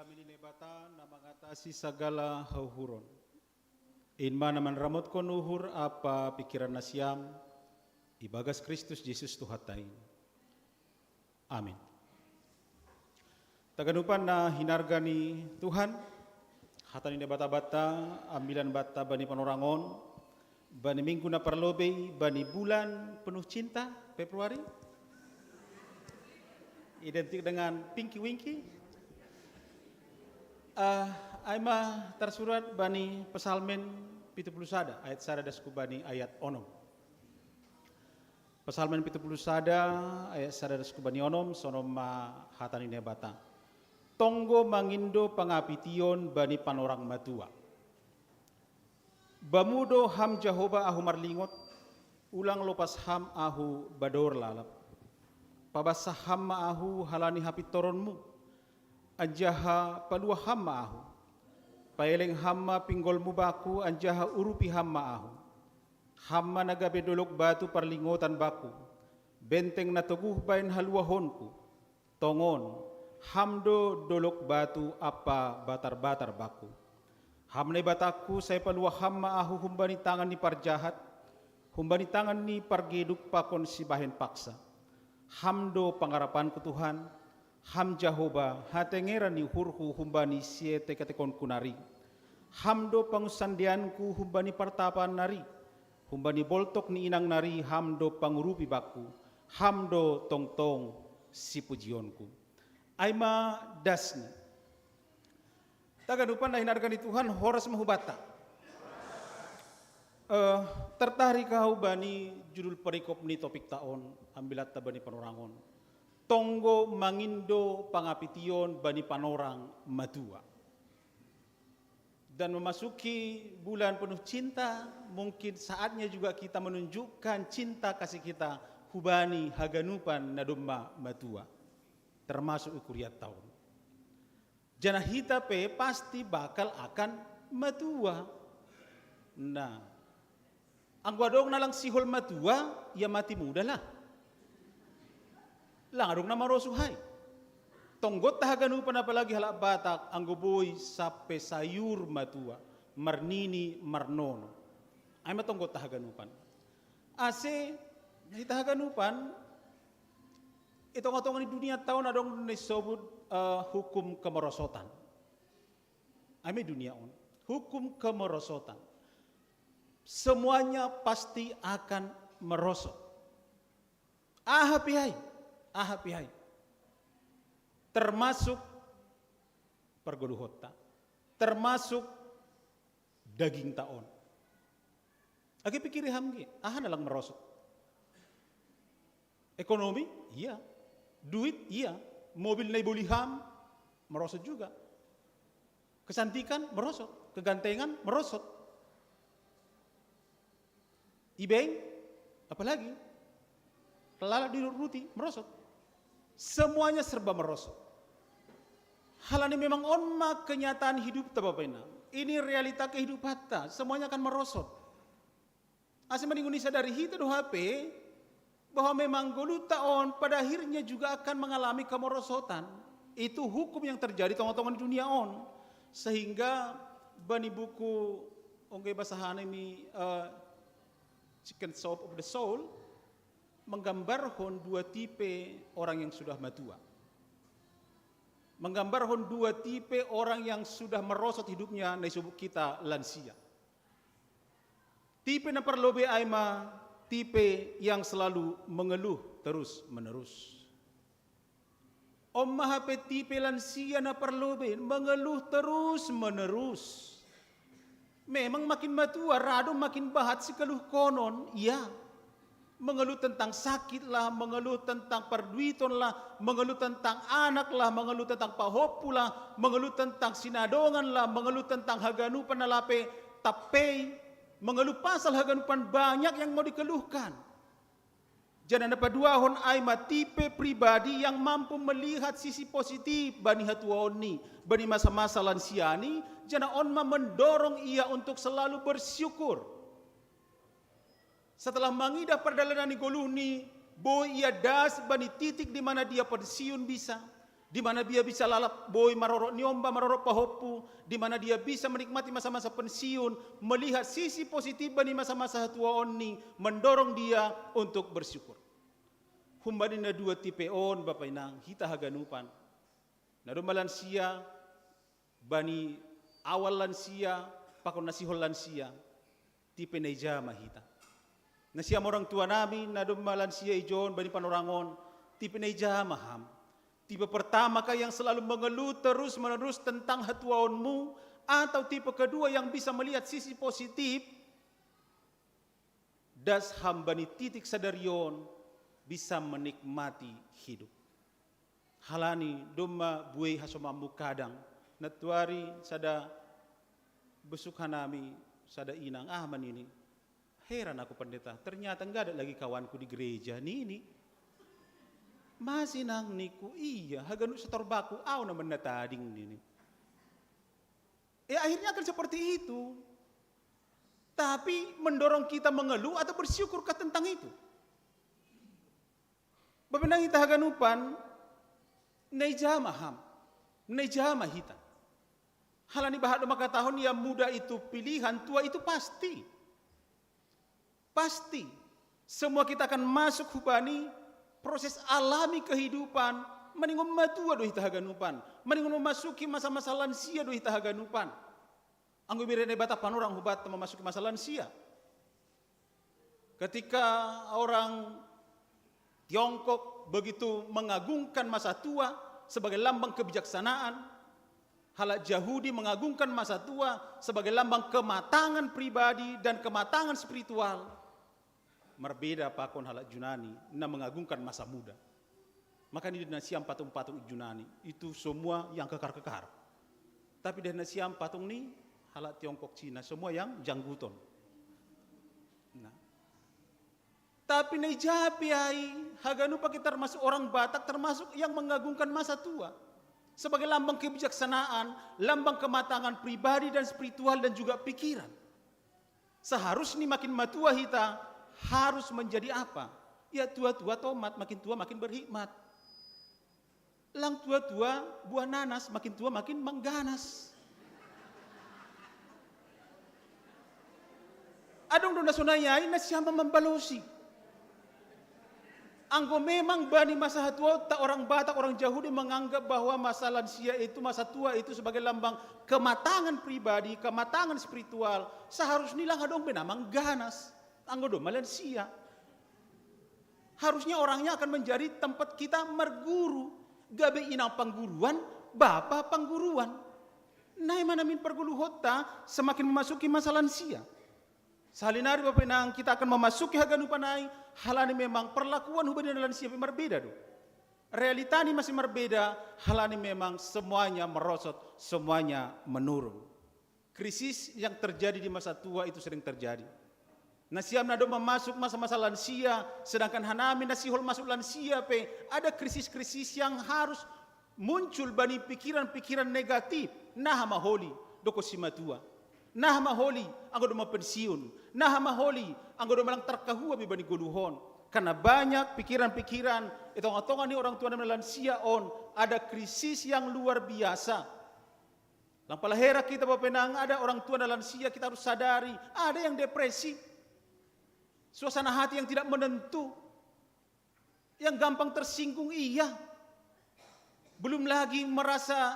kami ni bata na mengatasi segala hauhuron. Inma naman ramot ko nuhur apa pikiran nasyam, ibagas Kristus Yesus Tuhatain. Amin. Taganupan na hinarga ni Tuhan, hatan ni bata-bata, ambilan bata bani panorangon, bani minggu na perlobe, bani bulan penuh cinta, Februari. Identik dengan Pinky Winky. Aima tersurat bani pesalmen 70 ayat sada dasku bani ayat onom. Pesalmen 70 ayat sada dasku bani onom sonom hatani nebata. Tonggo mangindo pangapition bani panorang matua. Bamudo ham Jehovah ahu marlingot, ulang lopas ham ahu bador lalap. Pabasah ham ahu halani hapitoronmu, anjaha palua hamma ahu. Paeleng hamma pinggol mubaku anjaha urupi hamma ahu. Hamma nagabe dolok batu parlingotan baku. Benteng na tuguh bain haluahonku. Tongon, hamdo dolok batu apa batar-batar baku. Hamne bataku saya palua hamma ahu humbani tangan ni parjahat. Humbani tangan ni pargeduk pakon si bahen paksa. Hamdo pangarapanku Tuhan, ham Jehovah hatengera ni hurhu humbani siete katekon kunari. Hamdo pangusandianku humbani partapaan nari. Humbani boltok ni inang nari hamdo pangurupi baku. Hamdo tong-tong si pujionku. Aima dasni. Tagadupan na hinarga ni Tuhan horas mahubata. Tertarik kau bani judul perikop ni topik taon ambilat bani panorangon. Tonggo mangindo pangapition bani panorang matua. Dan memasuki bulan penuh cinta, mungkin saatnya juga kita menunjukkan cinta kasih kita hubani haganupan nadumma matua. Termasuk ukuriat tahun. Jana hita pe pasti bakal akan matua. Nah, angguadong na lang sihol matua, ya mati muda lah. Langadong na marosuhay. Tonggot tahaganupan apalagi halak batak, anggoboy sape sayur matua, marnini marnono. Ay matonggot tahaganupan. Ase, tahaganupan, itong-atong ni dunia taon adong nisebut hukum kemerosotan. Ay may dunia on. Hukum kemerosotan. Semuanya pasti akan merosot. Ahapihai. Termasuk pergoluhota. Termasuk daging taon. Agi pikiri hamgi, na lang merosot. Ekonomi, iya. Duit, iya. Mobil na ibuliham, merosot juga. Kesantikan, merosot. Kegantengan, merosot. Ibeng, apalagi? Kelala di ruti, merosot. Semuanya serba merosot. Hal ini memang onma kenyataan hidup tabapena. Ini realita kehidupan ta, semuanya akan merosot. Asal meninggunisa dari hita do HP, bahwa memang golu taon pada akhirnya juga akan mengalami kemerosotan. Itu hukum yang terjadi tong-tongan di dunia on. Sehingga bani buku ongge basahan ini Chicken Soup of the Soul menggambarkan dua tipe orang yang sudah matua. Menggambarkan dua tipe orang yang sudah merosot hidupnya na subuk kita lansia. Tipe na perlobe aima, tipe yang selalu mengeluh terus menerus. Mahape tipe lansia na perlobe mengeluh terus menerus. Memang makin matua, rado makin bahat si keluh konon, iya. Mengeluh tentang sakit lah, mengeluh tentang perduiton lah, mengeluh tentang anak lah, mengeluh tentang pahopu lah, mengeluh tentang sinadongan lah, mengeluh tentang haganupan nalape tapei, mengeluh pasal haganupan banyak yang mau dikeluhkan. Jangan dapat dua hon aima tipe pribadi yang mampu melihat sisi positif bani hatuaon ni, bani masa-masa lansia ni, jangan onma mendorong ia untuk selalu bersyukur. Setelah mengidah perjalanan ni goluni, boy ia das bani titik di mana dia pensiun bisa. di mana dia bisa lalap boy marorok niomba marorok pahopu, di mana dia bisa menikmati masa-masa pensiun, melihat sisi positif di masa-masa tua oni, mendorong dia untuk bersyukur. Humbadina dua tipe on Bapak Inang, hita haganupan. Nadoma lansia, bani awal lansia, pakon nasihol lansia, tipe neja mahita. Nasiam orang tua nami, nadoma lansia ijon, bani panorangon, tipe neja maham. Tipe pertama kah yang selalu mengeluh terus menerus tentang hatuaonmu, atau tipe kedua yang bisa melihat sisi positif, das hambani titik sadarion bisa menikmati hidup. Halani doma buai hasomamu kadang, natuari sada besuk hanami, sada inang ahman ini. Heran aku pendeta, ternyata enggak ada lagi kawanku di gereja ini. Masih nang niku, iya, haganu setorbaku, au na mendatading ini. Akhirnya akan seperti itu. Tapi mendorong kita mengeluh atau bersyukurkah tentang itu? Babenang kita haganupan, neja maham, neja mahita. Halani bahat maka tahun yang muda itu pilihan, tua itu pasti. Pasti. Semua kita akan masuk hubani, proses alami kehidupan, meningun matua dohi tahaganupan, meningun memasuki masa-masa lansia dohi tahaganupan. Anggo birene bata panorang hubat memasuki masa lansia. Ketika orang Tiongkok begitu mengagungkan masa tua sebagai lambang kebijaksanaan, halak Yahudi mengagungkan masa tua sebagai lambang kematangan pribadi dan kematangan spiritual. Berbeda pakon halak Yunani, na mengagungkan masa muda. Maka di nasiam patung-patung Yunani itu semua yang kekar-kekar. Tapi di nasiam patung ini halak Tiongkok Cina semua yang jangguton. Nah. Tapi nejapi ai, haganu pakai termasuk orang Batak termasuk yang mengagungkan masa tua sebagai lambang kebijaksanaan, lambang kematangan pribadi dan spiritual dan juga pikiran. Seharusnya makin matua kita harus menjadi apa? Ya tua-tua tomat, makin tua makin berhikmat. Lang tua-tua buah nanas, makin tua makin mengganas. Adong dona sunayai na siyama membalosi. Anggo memang bani masa tua, tak orang Batak, orang Yahudi menganggap bahwa masa lansia itu, masa tua itu sebagai lambang kematangan pribadi, kematangan spiritual. Seharusnya lang adong benamang ganas. Anggodo Malaysia. Harusnya orangnya akan menjadi tempat kita merguru. Gabe inang pangguruan, bapa pangguruan. Nai manamin pergulu hota semakin memasuki masa lansia. Salinari bapak inang kita akan memasuki haganupanai. Halani memang perlakuan hubungan lansia berbeda do. Realitani masih berbeda. Halani memang semuanya merosot, semuanya menurun. Krisis yang terjadi di masa tua itu sering terjadi. Nasiam nado masuk masa-masa lansia, sedangkan hanami nasihol masuk lansia pe, ada krisis-krisis yang harus muncul bani pikiran-pikiran negatif. Nah maholi doko simatua. Nah maholi anggo do pensiun. Nah maholi anggo do malang terkahua bani goluhon. Karena banyak pikiran-pikiran itong-itongan ni orang tua dan lansia on, ada krisis yang luar biasa. Lampalahera kita bapenang ada orang tua dan lansia kita harus sadari, ada yang depresi. Suasana hati yang tidak menentu, yang gampang tersinggung, iya. Belum lagi merasa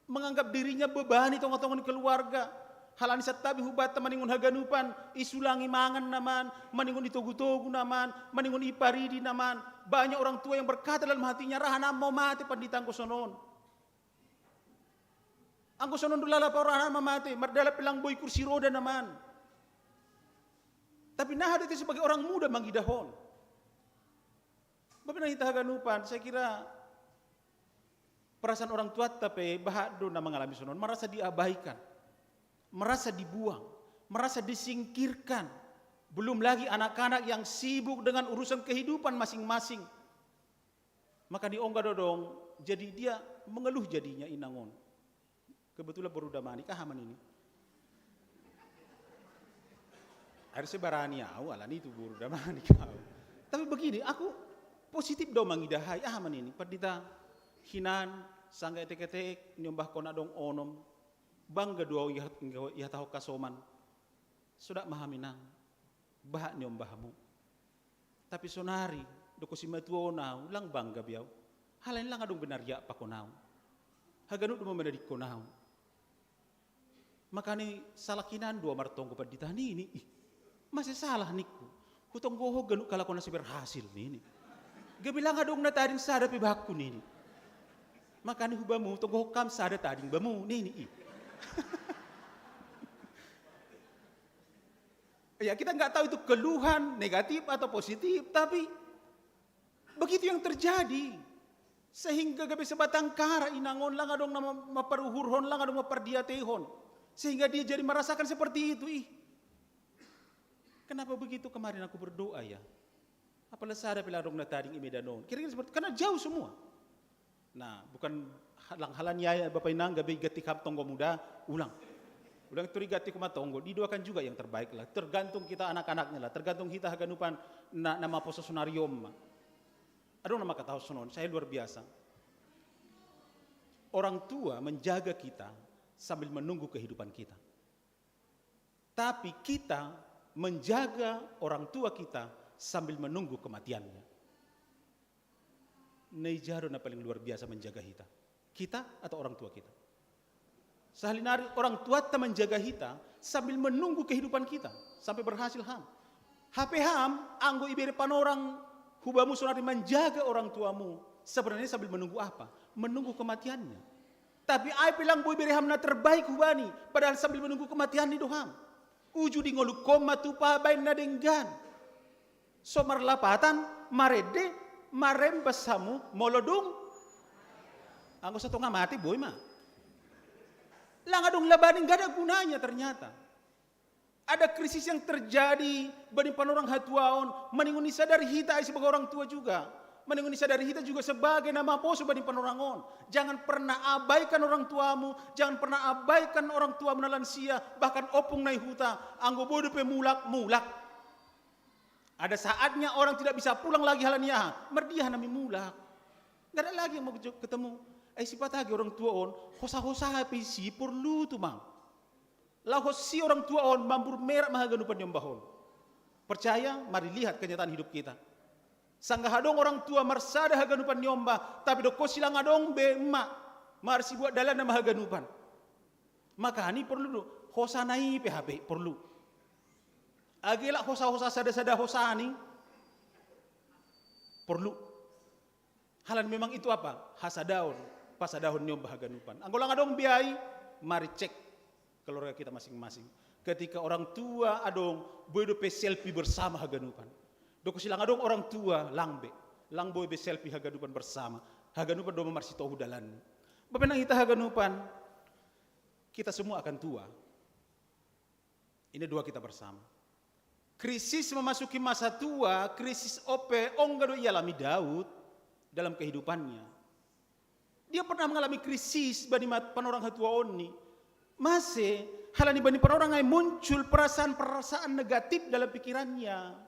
menganggap dirinya beban itu ngotong keluarga. Halani satabi hubata maningun haganupan, isulangi mangan naman, maningun itogu-togu naman, maningun iparidi naman. Banyak orang tua yang berkata dalam hatinya, rahana mau mati pandita angko sonon. Angko sonon dulala pa rahana mau mati, mardala pilang boy kursi roda naman. Tapi nah itu sebagai orang muda mangidahon. Bapak kita haganupan, saya kira perasaan orang tua tapi bahado na mengalami sonon, merasa diabaikan, merasa dibuang, merasa disingkirkan. Belum lagi anak-anak yang sibuk dengan urusan kehidupan masing-masing. Maka diongga dodong, jadi dia mengeluh jadinya inangon. Kebetulan baru damani kahaman ini. Harusnya barani au alani itu buru damani kau. Tapi begini, aku positif dong mangidahai aman ini. Perdita hinan sangga etek-etek nyombah kona dong onom bangga dua ya tahu kasoman sudah mahaminang bah nyombahmu tapi sonari doko si matuonau lang bangga biau halain lang adong benar ya pakonau haganu dum menadik konau makani salakinan dua martong ko paditani ini masih salah niku hutong goho ganu kala kona si berhasil nini gabilang adong natading sada pibaku nini makani hubamu hutong goho kam sada tading bamu nini ya kita nggak tahu itu keluhan negatif atau positif tapi begitu yang terjadi sehingga gabi sebatang kara inangon lang adong nama maparuhurhon lang adong mapardiatehon sehingga dia jadi merasakan seperti itu kenapa begitu kemarin aku berdoa ya apalah sada piladong na tading imedanon kira-kira seperti karena jauh semua nah bukan halang-halan ya bapak inang gabi gatik hap tonggo muda ulang turigati kumatonggo didoakan juga yang terbaik lah tergantung kita anak-anaknya lah tergantung kita haganupan nama posesonarium aduh nama kata sonon saya luar biasa orang tua menjaga kita sambil menunggu kehidupan kita tapi kita menjaga orang tua kita sambil menunggu kematiannya nejaro na paling luar biasa menjaga kita atau orang tua kita Sahalinari orang tua kita menjaga kita sambil menunggu kehidupan kita sampai berhasil ham. HP ham anggo ibere panorang hubamu sonari menjaga orang tuamu sebenarnya sambil menunggu apa? Menunggu kematiannya. Tapi ai bilang boy ibere hamna terbaik hubani padahal sambil menunggu kematian di doham. Uju di ngolu koma tupa bain nadenggan. Somar lapatan marede marembas hamu molodung. Anggo satu mati boy mah. Langadong labanin gak ada gunanya ternyata. Ada krisis yang terjadi bani panorang hatuaon, meninguni sadari hita sebagai orang tua juga. Meninguni sadari hita juga sebagai nama poso bani panorangon. Jangan pernah abaikan orang tuamu, jangan pernah abaikan orang tua menalansia, bahkan opung nai huta, anggo bodo pe mulak. Ada saatnya orang tidak bisa pulang lagi halania, merdiah nami mulak. Gak ada lagi yang mau ketemu. Sifat lagi orang tua on, hosa-hosa hapi si perlu tu mang. Lah si orang tua on mambur merah mahaganupan yombahon. Percaya, mari lihat kenyataan hidup kita. Sangga hadong orang tua marsada haganupan yombah, tapi doko silang adong be emak, marsi buat dalan na mahaganupan. Maka ini perlu hosa nai PHP perlu. Agila hosa-hosa sada-sada hosa ni perlu. Halan memang itu apa? Hasadaon. Pasadahon nyo bahaganupan. Anggolang adong biay, mari cek keluarga kita masing-masing. Ketika orang tua adong boy pe selfie bersama haganupan. Doko silang adong orang tua lang boy be selfie haganupan bersama. Haganupan do marsi tohu dalan. Bapenang kita haganupan, kita semua akan tua. Ini dua kita bersama. Krisis memasuki masa tua, krisis ope onggado ialami Daud dalam kehidupannya. Dia pernah mengalami krisis bani panorang hatua onni. Masih halani bani panorang ay muncul perasaan-perasaan negatif dalam pikirannya.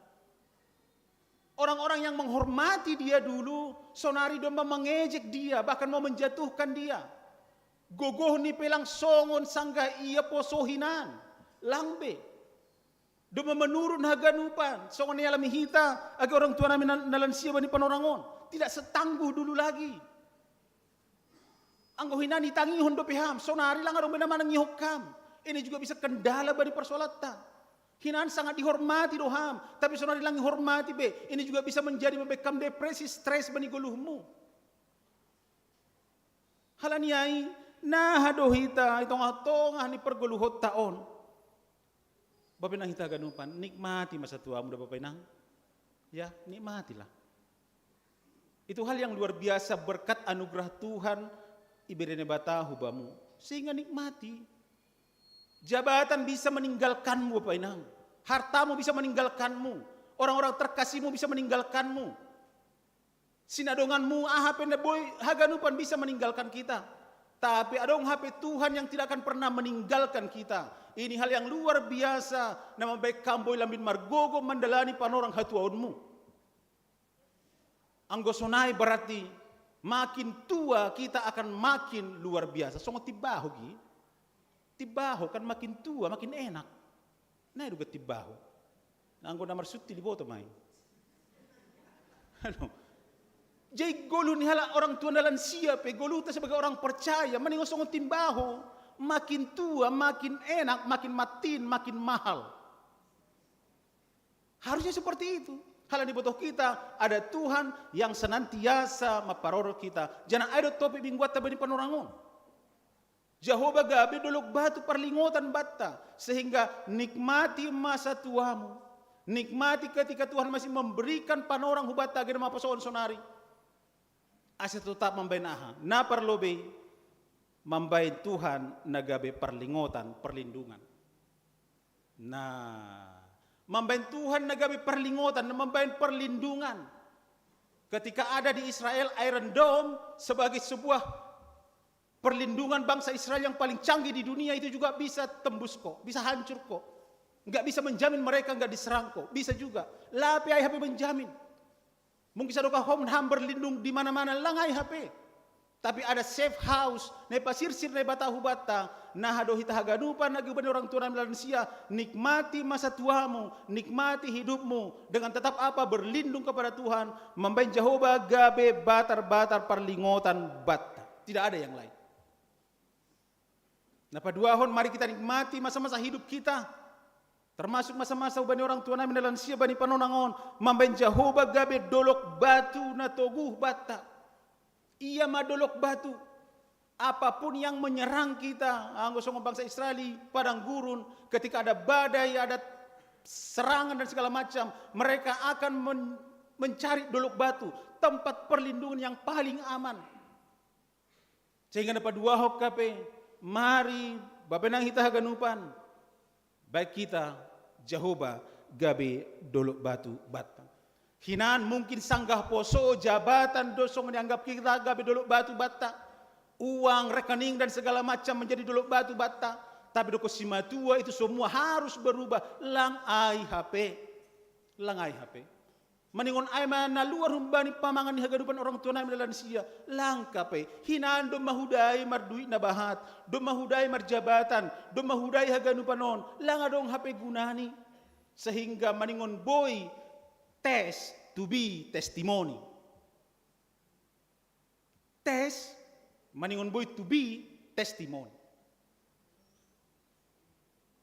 Orang-orang yang menghormati dia dulu, sonari domba mengejek dia, bahkan mau menjatuhkan dia. Gogoh ni pelang songon sangga ia posohinan, langbe. Domba menurun haganupan, songon ni alami hita, agar orang tua namin nalansia bani panorangon. Tidak setangguh dulu lagi. Anggo hinani tangi hondo peham, sonari lang arong benaman ang ihokam. Ini juga bisa kendala bani persolata. Hinan sangat dihormati doham, tapi sonari lang dihormati be. Ini juga bisa menjadi membekam depresi, stres bani goluhmu. Halaniai, nah dohita itong atongah ni pergoluhot taon. Bapinang hita ganupan, nikmati masa tua muda bapinang. Ya, nikmatilah. Itu hal yang luar biasa berkat anugerah Tuhan. Iberene bata hubamu sehingga nikmati. Jabatan bisa meninggalkanmu Bapak Inang. Hartamu bisa meninggalkanmu. Orang-orang terkasihmu bisa meninggalkanmu. Sinadonganmu HP boy haganupan bisa meninggalkan kita. Tapi adong HP Tuhan yang tidak akan pernah meninggalkan kita. Ini hal yang luar biasa. Nama baik kamboy lambin margogo mandalani panorang hatuaunmu. Anggosonai berarti Makin tua kita akan makin luar biasa. Songo tibaho gi. Tibaho kan makin tua makin enak. Nah juga tibaho. Nanggo namar sutti di boto mai. Ano? Jadi golu ni hala orang tua na lansia pe golu ta sebagai orang percaya maningo songo timbaho makin tua makin enak makin matin makin mahal. Harusnya seperti itu. Hal yang dibutuh kita ada Tuhan yang senantiasa maparoro kita. Jangan ada topi bingguat tabani panorangon. Jehovah gabe dolok batu perlingotan batta sehingga nikmati masa tuamu. Nikmati ketika Tuhan masih memberikan panorang hubata gede mapasoon sonari. Asa tetap membain aha. Na perlobe membain Tuhan nagabe perlingotan perlindungan. Nah, membain Tuhan nagabe perlingotan, membain perlindungan. Ketika ada di Israel Iron Dome sebagai sebuah perlindungan bangsa Israel yang paling canggih di dunia itu juga bisa tembus kok, bisa hancur kok. Enggak bisa menjamin mereka enggak diserang kok, bisa juga. Lapi ai HP menjamin. Mungkin sadokah home ham berlindung di mana-mana langai HP. Tapi ada safe house, ne pasir-sir ne batahu bata, nah hadohi tahaganupan nagi benih orang tua lansia, nikmati masa tuamu, nikmati hidupmu dengan tetap apa berlindung kepada Tuhan, membain Jehovah gabe batar-batar perlingotan bata. Tidak ada yang lain. Nah paduahon mari kita nikmati masa-masa hidup kita. Termasuk masa-masa bani orang tua nami lansia bani panonangon, membain Jehovah gabe dolok batu na toguh bata. Ia madolok batu. Apapun yang menyerang kita, anggota bangsa Israeli, padang gurun, ketika ada badai, ada serangan dan segala macam, mereka akan mencari dolok batu, tempat perlindungan yang paling aman. Sehingga dapat dua hok kape, mari babenang hita haganupan, baik kita Jehovah gabe dolok batu batang. Hinaan mungkin sanggah poso, jabatan, dosong dianggap kita gabe dolok batu bata. Uang, rekening dan segala macam menjadi dolok batu bata. Tapi doko simatua itu semua harus berubah. Lang ai HP. Lang ai HP. Meningon ai mana luar humbani pamangan di hagadupan orang tua nami lansia. Lang kape. Hinaan do mahudai marduit na bahat. Do mahudai marjabatan. Do mahudai hagadupan on. Lang adong HP gunani. Sehingga meningon boy test to be testimony. Test maningon boy to be testimony.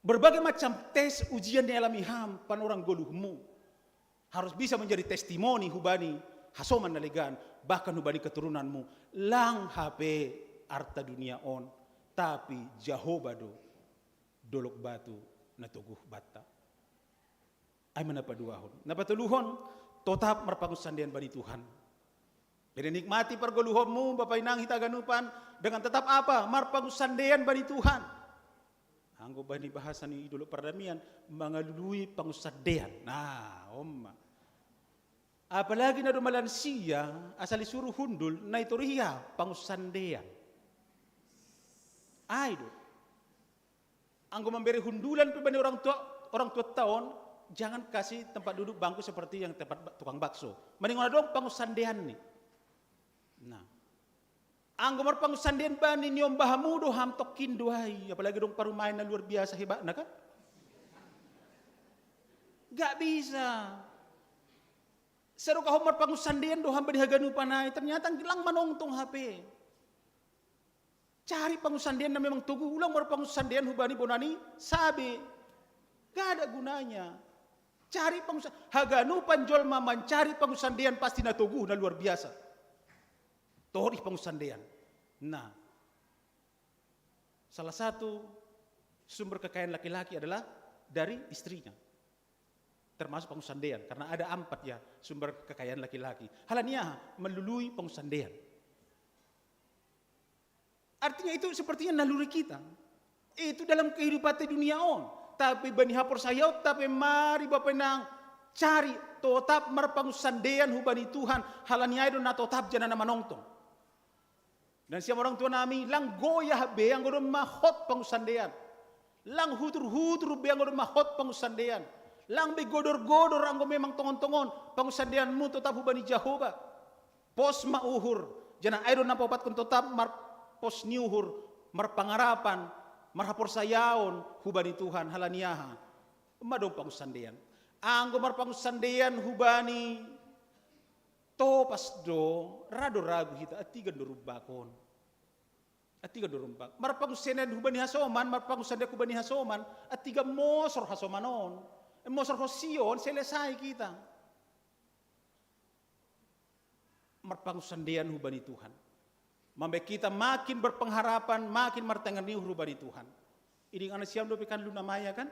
Berbagai macam tes ujian yang alami ham pan orang goluhmu harus bisa menjadi testimoni hubani hasoman nalegan bahkan hubani keturunanmu lang HP arta dunia on tapi Jehovah do dolok batu na tuguh bata. Ay manapaduahon. Napatuluhon, tetap marpangusandian bani Tuhan. Jadi nikmati pergoluhonmu, Bapak Inang hitaganupan, dengan tetap apa? Marpangusandian bani Tuhan. Anggo bani bahasa ni idolo perdamian, mengalului pangusandian. Nah, omma. Apalagi na dumalansia, asal disuruh hundul, na itoriya, pangusandian. Ay do. Anggo memberi hundulan pe bani orang tua tahun, jangan kasih tempat duduk bangku seperti yang tempat tukang bakso. Mendingan dong pangusandian nih. Nah, anggomar pangusandian bani niom bahamu do ham tokin doai, apalagi dong parumain na luar biasa hebat, nah kan? Gak bisa. Seru kahomar pangusandian do ham badihagan upanai, ternyata gilang manongtong HP. Cari pangusandian na memang tugu ulang mar pangusandian hubani bonani sabi. Gak ada gunanya. Cari pangusandian. Haganupan jolma mencari pangusandian pasti na tugu na luar biasa. Tohori pangusandian. Nah, salah satu sumber kekayaan laki-laki adalah dari istrinya. Termasuk pangusandian. Karena ada 4 ya sumber kekayaan laki-laki. Halanya melului pangusandian. Artinya itu sepertinya naluri kita. Itu dalam kehidupan di dunia on. Tapi bani hapor sayot, tapi mari Bapak Nang cari tetap marpangusandian hubani Tuhan. Halanya itu na tetap jangan nama nongtong. Dan siapa orang tua nami lang goyah be yang godon mahot pangusandian. Lang hutur-hutur be yang godon mahot pangusandian. Lang be godor-godor anggo memang tongon-tongon pangusandianmu tetap hubani Jehovah. Pos mauhur. Jana aidon na papat kun tetap marpos niuhur, marpangarapan, marhapor sayaon hubani Tuhan halaniaha. Madong pangusandean. Anggo marpangusandean hubani topas do rado ragu hita atigan do rubakon. Atiga do rumbak. Marpangusandean hubani hasoman, marpangusandean hubani hasoman, atiga mosor hasomanon. Mosor hosion selesai kita. Marpangusandean hubani Tuhan. Membuat kita makin berpengharapan, makin martengani hubani Tuhan. Ini anak siam do pekan Luna Maya kan?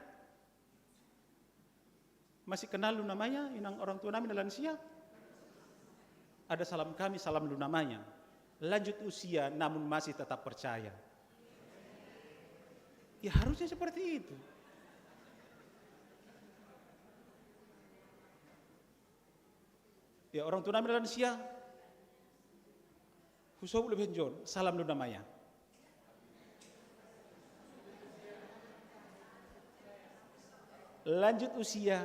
Masih kenal Luna Maya? Inang orang tua kami dalam lansia. Ada salam kami, salam Luna Maya. Lanjut usia namun masih tetap percaya. Ya harusnya seperti itu. Ya orang tua kami dalam lansia. Husob lebih John, salam Luna Maya. Lanjut usia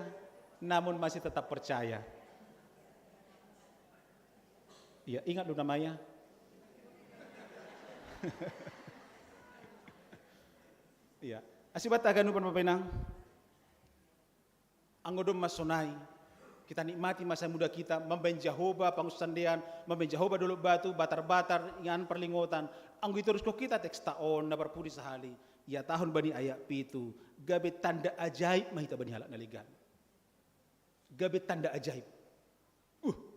namun masih tetap percaya. Ya ingat Luna Maya. Iya, asibat aganu panpapenang. Anggodom masonai. Kita nikmati masa muda kita, memben Jehovah pangusandean, memben Jehovah dulu batu, batar-batar, ingan perlingotan. Anggo itu harus kok kita teks taon na berpudi sehali. Ya tahun bani ayak pitu, gabe tanda ajaib mahita bani halak naligan. Gabe tanda ajaib.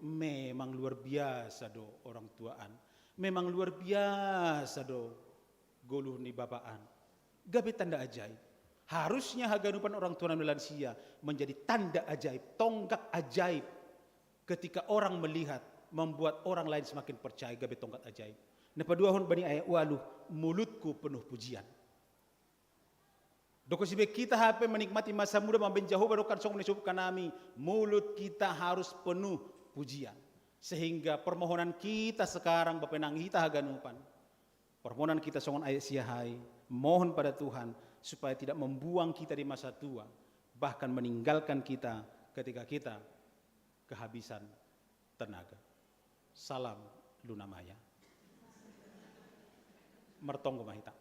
Memang luar biasa do orang tuaan. Memang luar biasa do goluh ni bapaan. Gabe tanda ajaib. Harusnya haganupan orang tua dan lansia menjadi tanda ajaib, tonggak ajaib. Ketika orang melihat, membuat orang lain semakin percaya gabe tonggak ajaib. Nah paduahon bani ayat waluh, mulutku penuh pujian. Doko sibe kita HP menikmati masa muda memben Jehovah dokan song nesupkan nami, mulut kita harus penuh pujian. Sehingga permohonan kita sekarang bapenang kita haganupan. Permohonan kita songon ayat siahai, mohon pada Tuhan supaya tidak membuang kita di masa tua, bahkan meninggalkan kita ketika kita kehabisan tenaga. Salam Luna Maya. Mertonggo mahita.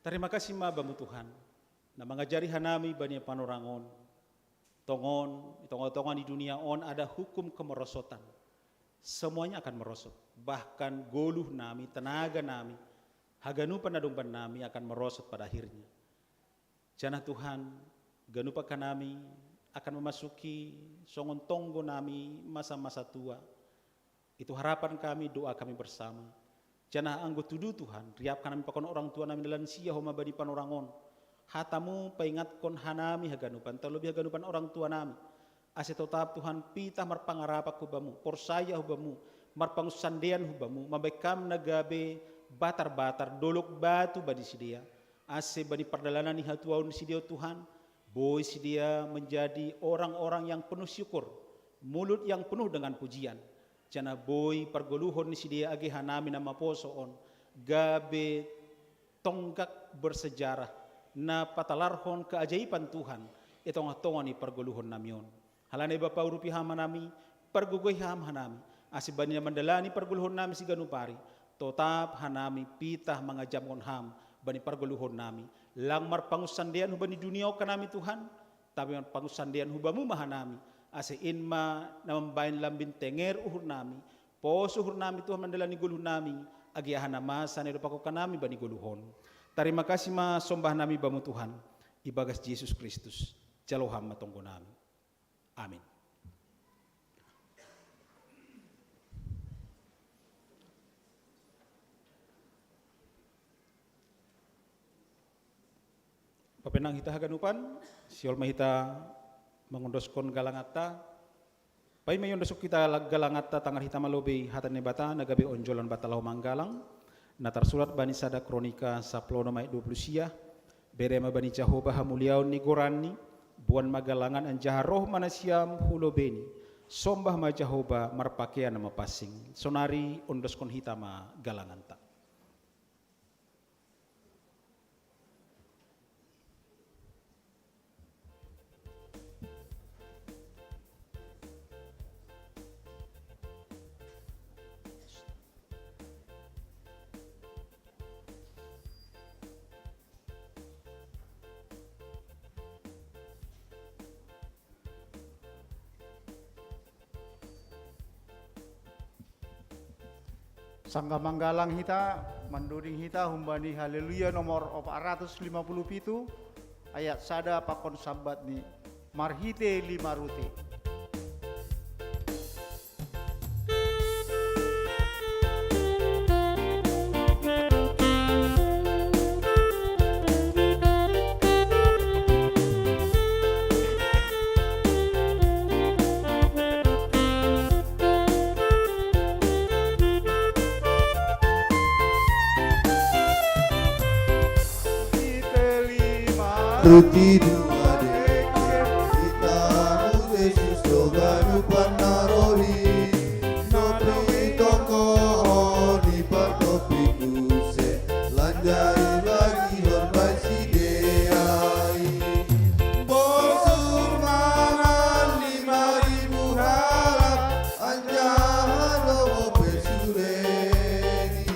Terima kasih ma bamu Tuhan. Na mengajari hanami bani panorangon. Tongon di dunia on ada hukum kemerosotan. Semuanya akan merosot. Bahkan goluh nami, tenaga nami, haganupan nadumpan nami akan merosot pada akhirnya. Jana Tuhan, ganupakan nami akan memasuki songon tonggo nami masa-masa tua. Itu harapan kami, doa kami bersama. Jana anggo tudu Tuhan, riapkan kami pakon orang tua nami dalam sia homa badi panorangon. Hatamu paingatkon hanami haganupan, terlebih haganupan orang tua nami. Ase tetap Tuhan pita marpangarapak hubamu, porsaya hubamu, marpangusandean hubamu, mabekam nagabe batar-batar, dolok batu badi sidia. Ase badi perdalanan ni hatuaun sidia Tuhan, boy sidia menjadi orang-orang yang penuh syukur, mulut yang penuh dengan pujian. Jana boy pergoluhon ni sidia age hanami nama posoon, gabe tonggak bersejarah, na patalarhon keajaiban Tuhan, itong-tongan ni pergoluhon namion. Halane bapa urupi hama nami, pergugoy hama nami, asibanya mendalani perguluhon nami si ganupari, totap hanami pitah mengajamon ham, bani perguluhon nami, lang marpangusandean hubani dunia kanami Tuhan, tapi marpangusandean hubamu mahanami, ase inma namambain lambin tenger uhur nami, pos uhur nami Tuhan mendalani guluh nami, agiahan masa nedo pako kanami bani guluhon. Terima kasih ma sombah nami bamu Tuhan, ibagas Yesus Kristus, jaloham matonggo nami. Amin. Papenang hita haganupan, siol mahita mengundoskan galangata. Pai mayondosok kita galangata tangar hita malobe hatan nebata nagabe onjolan batalau manggalang. Natar surat bani sada kronika saplono mai 20 sia. Berema bani Jehovah hamuliaun ni gorani. Buan magalangan anjah roh manasiam hulobeni. Sombah ma Jehovah marpakaian nama pasing. Sonari ondoskon hitama galanganta. Sangga Manggalang hita, manduring hita humbani haleluya nomor 457 ayat sada pakon sabat ni marhite lima rute. Ruti dua deket kita Yesus doganu panarori nopi toko di patopi kuse lanjai bagi hormat si deai bosur mangan 5.000 harap anjahan domo pesureni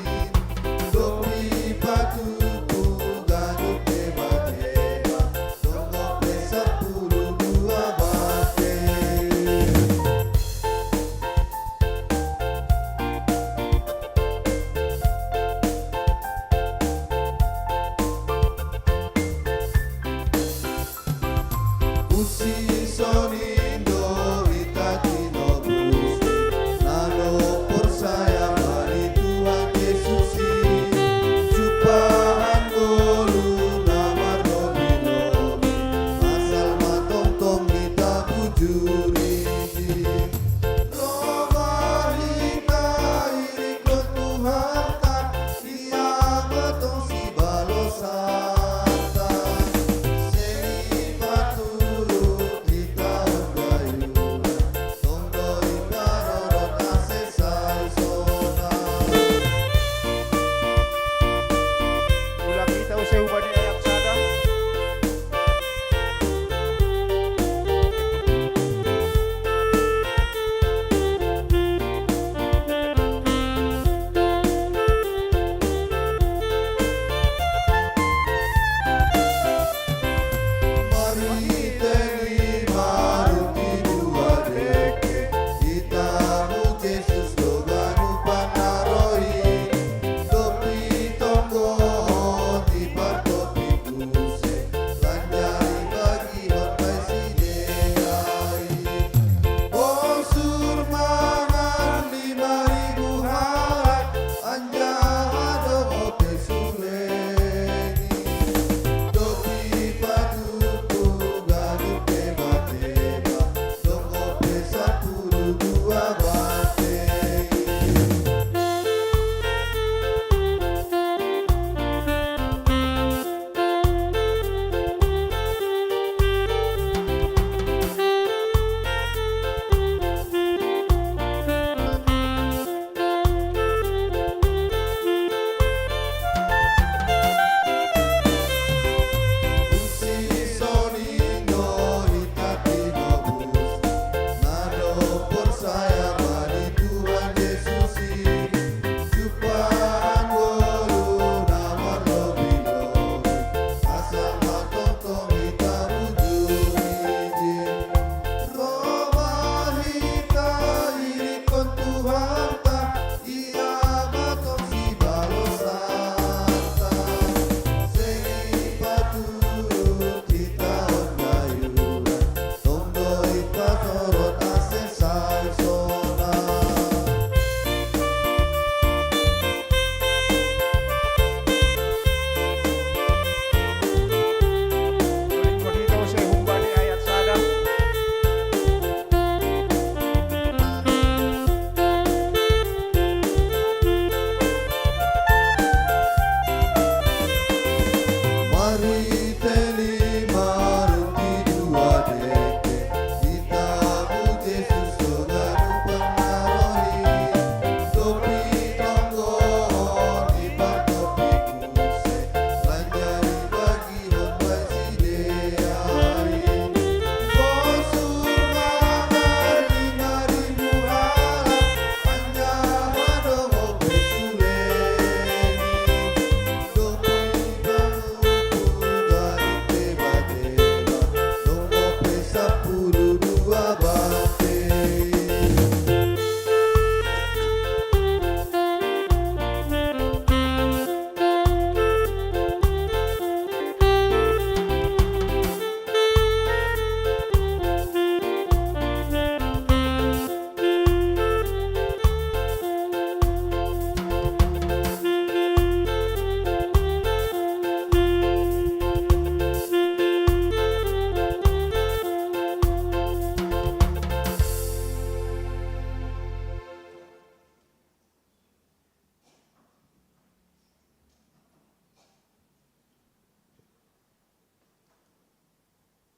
dopi patu ganu tebane Dongo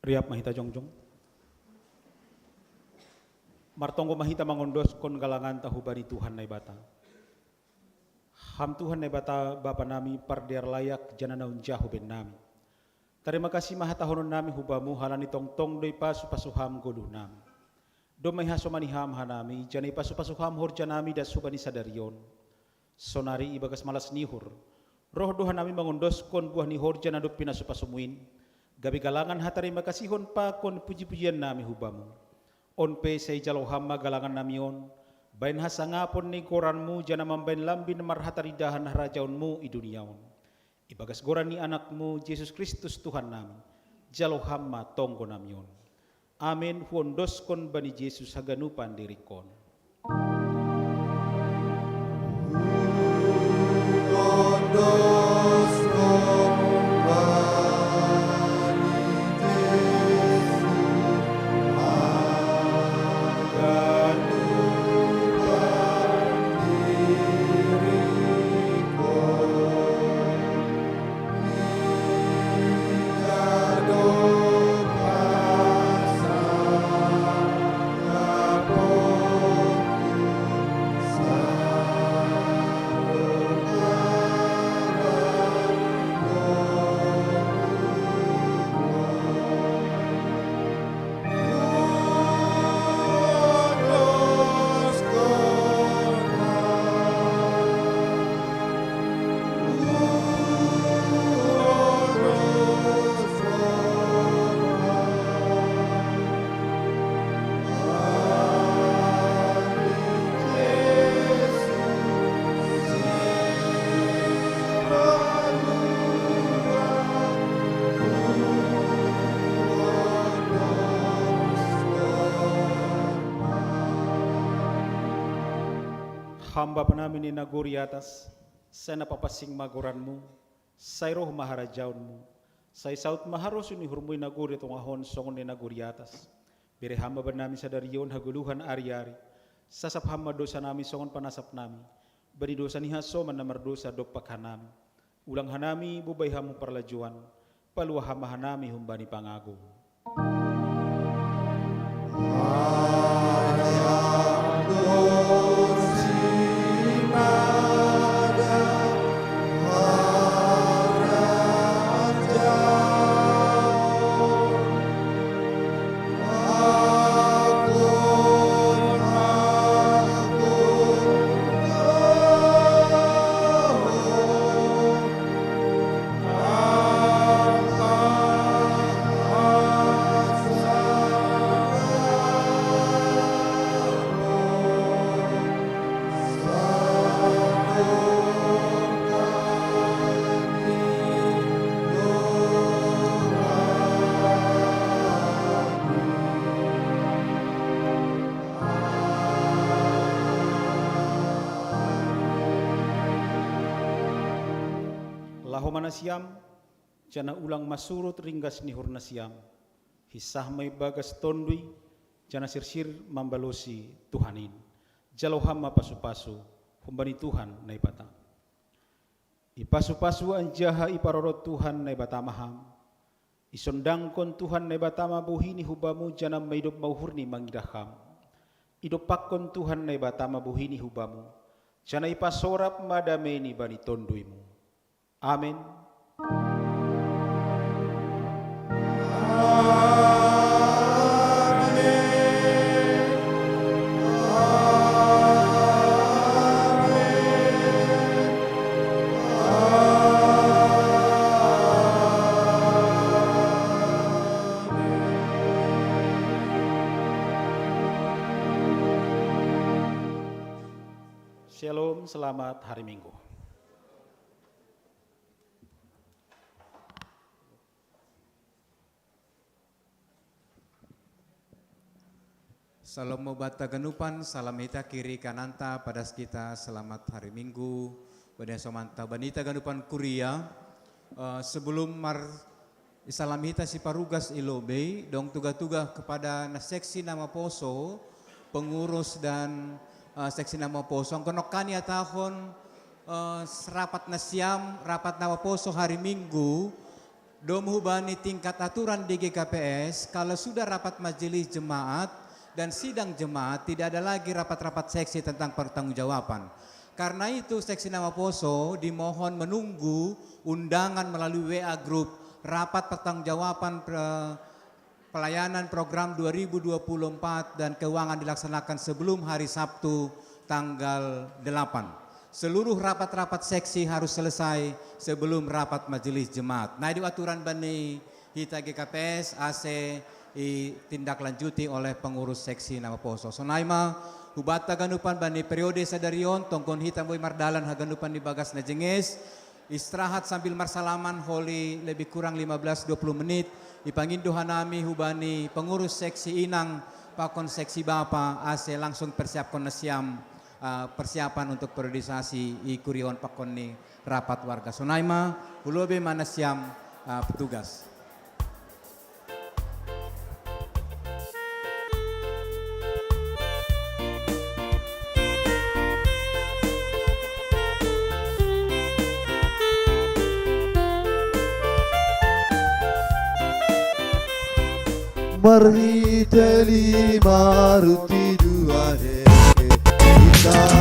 Riap mahita jongjong. Martonggo mahita mangondos kon galangan tahu bani Tuhan nai bata. Ham Tuhan nai bata Bapa nami pardiar layak jananaun jahu ben nami. Terima kasih maha tahonon nami hubamu halani tongtong doi pasu pasuham goluh nami. Domai hasomani ham hanami janai pasu pasuham hor janami dan subani sadarion. Sonari ibagas malas nihur. Roh doha nami mangondos kon buah nihor janadop pinasu pasumuin. Gabi galangan hatari makasihon pa kon puji-pujian nami hubamu. On pe say jalo hama galangan namion. Bain hasangapon ni koranmu jana mambain lambin marhatari dahan harajaunmu i duniaon. Ibagas goran ni anakmu Yesus Kristus Tuhan nami. Jalo hama tonggo namion. Amin huondos kon bani Yesus haganupan dirikon. Huondos kon bani Yesus haganupan hamba penamin ni naguri atas, saya napapasing magoranmu, saya roh maharajaunmu, saya saut maharos ni hurmui naguri tongahon songon ni naguri atas, bere hamba benami sadarion haguluhan ari-ari, sasap hamba dosa nami songon panasap nami, beri dosa nihaso manamar dosa dopak hanami, ulang hanami bubay hamu parlajuan, paluah hamba hanami humbani pangagung. Manasiam, jana ulang masurut ringgas nihur nasiam, hisah may bagas tondui, jana sirsir mambalosi Tuhanin, jalo hama pasu-pasu, humbani Tuhan na ipata. Ipasu-pasu anjaha iparorot Tuhan na ibata maham, isondangkon Tuhan na ibata mabuhini hubamu jana maidop mauhurni mangidaham, idopakon Tuhan na ibata mabuhini hubamu, jana ipasorap madameni bani tonduimu. Amin. Shalom, selamat hari Minggu. Salam mobata ganupan, salam hita kiri kananta pada kita selamat hari Minggu. Badan somanta banita ganupan kuria. Sebelum salam hita si parugas ilobe, dong tuga-tuga kepada seksi nama poso, pengurus dan seksi nama poso. Kenokani tahun rapat nasiam, rapat nama poso hari Minggu. Dom hubani tingkat aturan di GKPS, kalau sudah rapat majelis jemaat dan sidang jemaat, tidak ada lagi rapat-rapat seksi tentang pertanggungjawaban. Karena itu seksi Nama Poso dimohon menunggu undangan melalui WA Group rapat pertanggungjawaban pelayanan program 2024 dan keuangan dilaksanakan sebelum hari Sabtu tanggal 8. Seluruh rapat-rapat seksi harus selesai sebelum rapat majelis jemaat. Nah, itu aturan bani hita GKPS AC ditindaklanjuti oleh pengurus seksi Nama Poso. Sonaima hubata ganupan bani periode sadarion tongkon hitam boy mardalan haganupan di bagas na jenges. Istirahat sambil marsalaman holi lebih kurang 15-20 menit. Ipanginduhan nami hubani pengurus seksi Inang pakon seksi Bapa AC langsung persiapkan nasiam persiapan untuk periodisasi ikurion pakon ni rapat warga Sonaima hulobe manasiam petugas. Marhiteli maruti dua he kita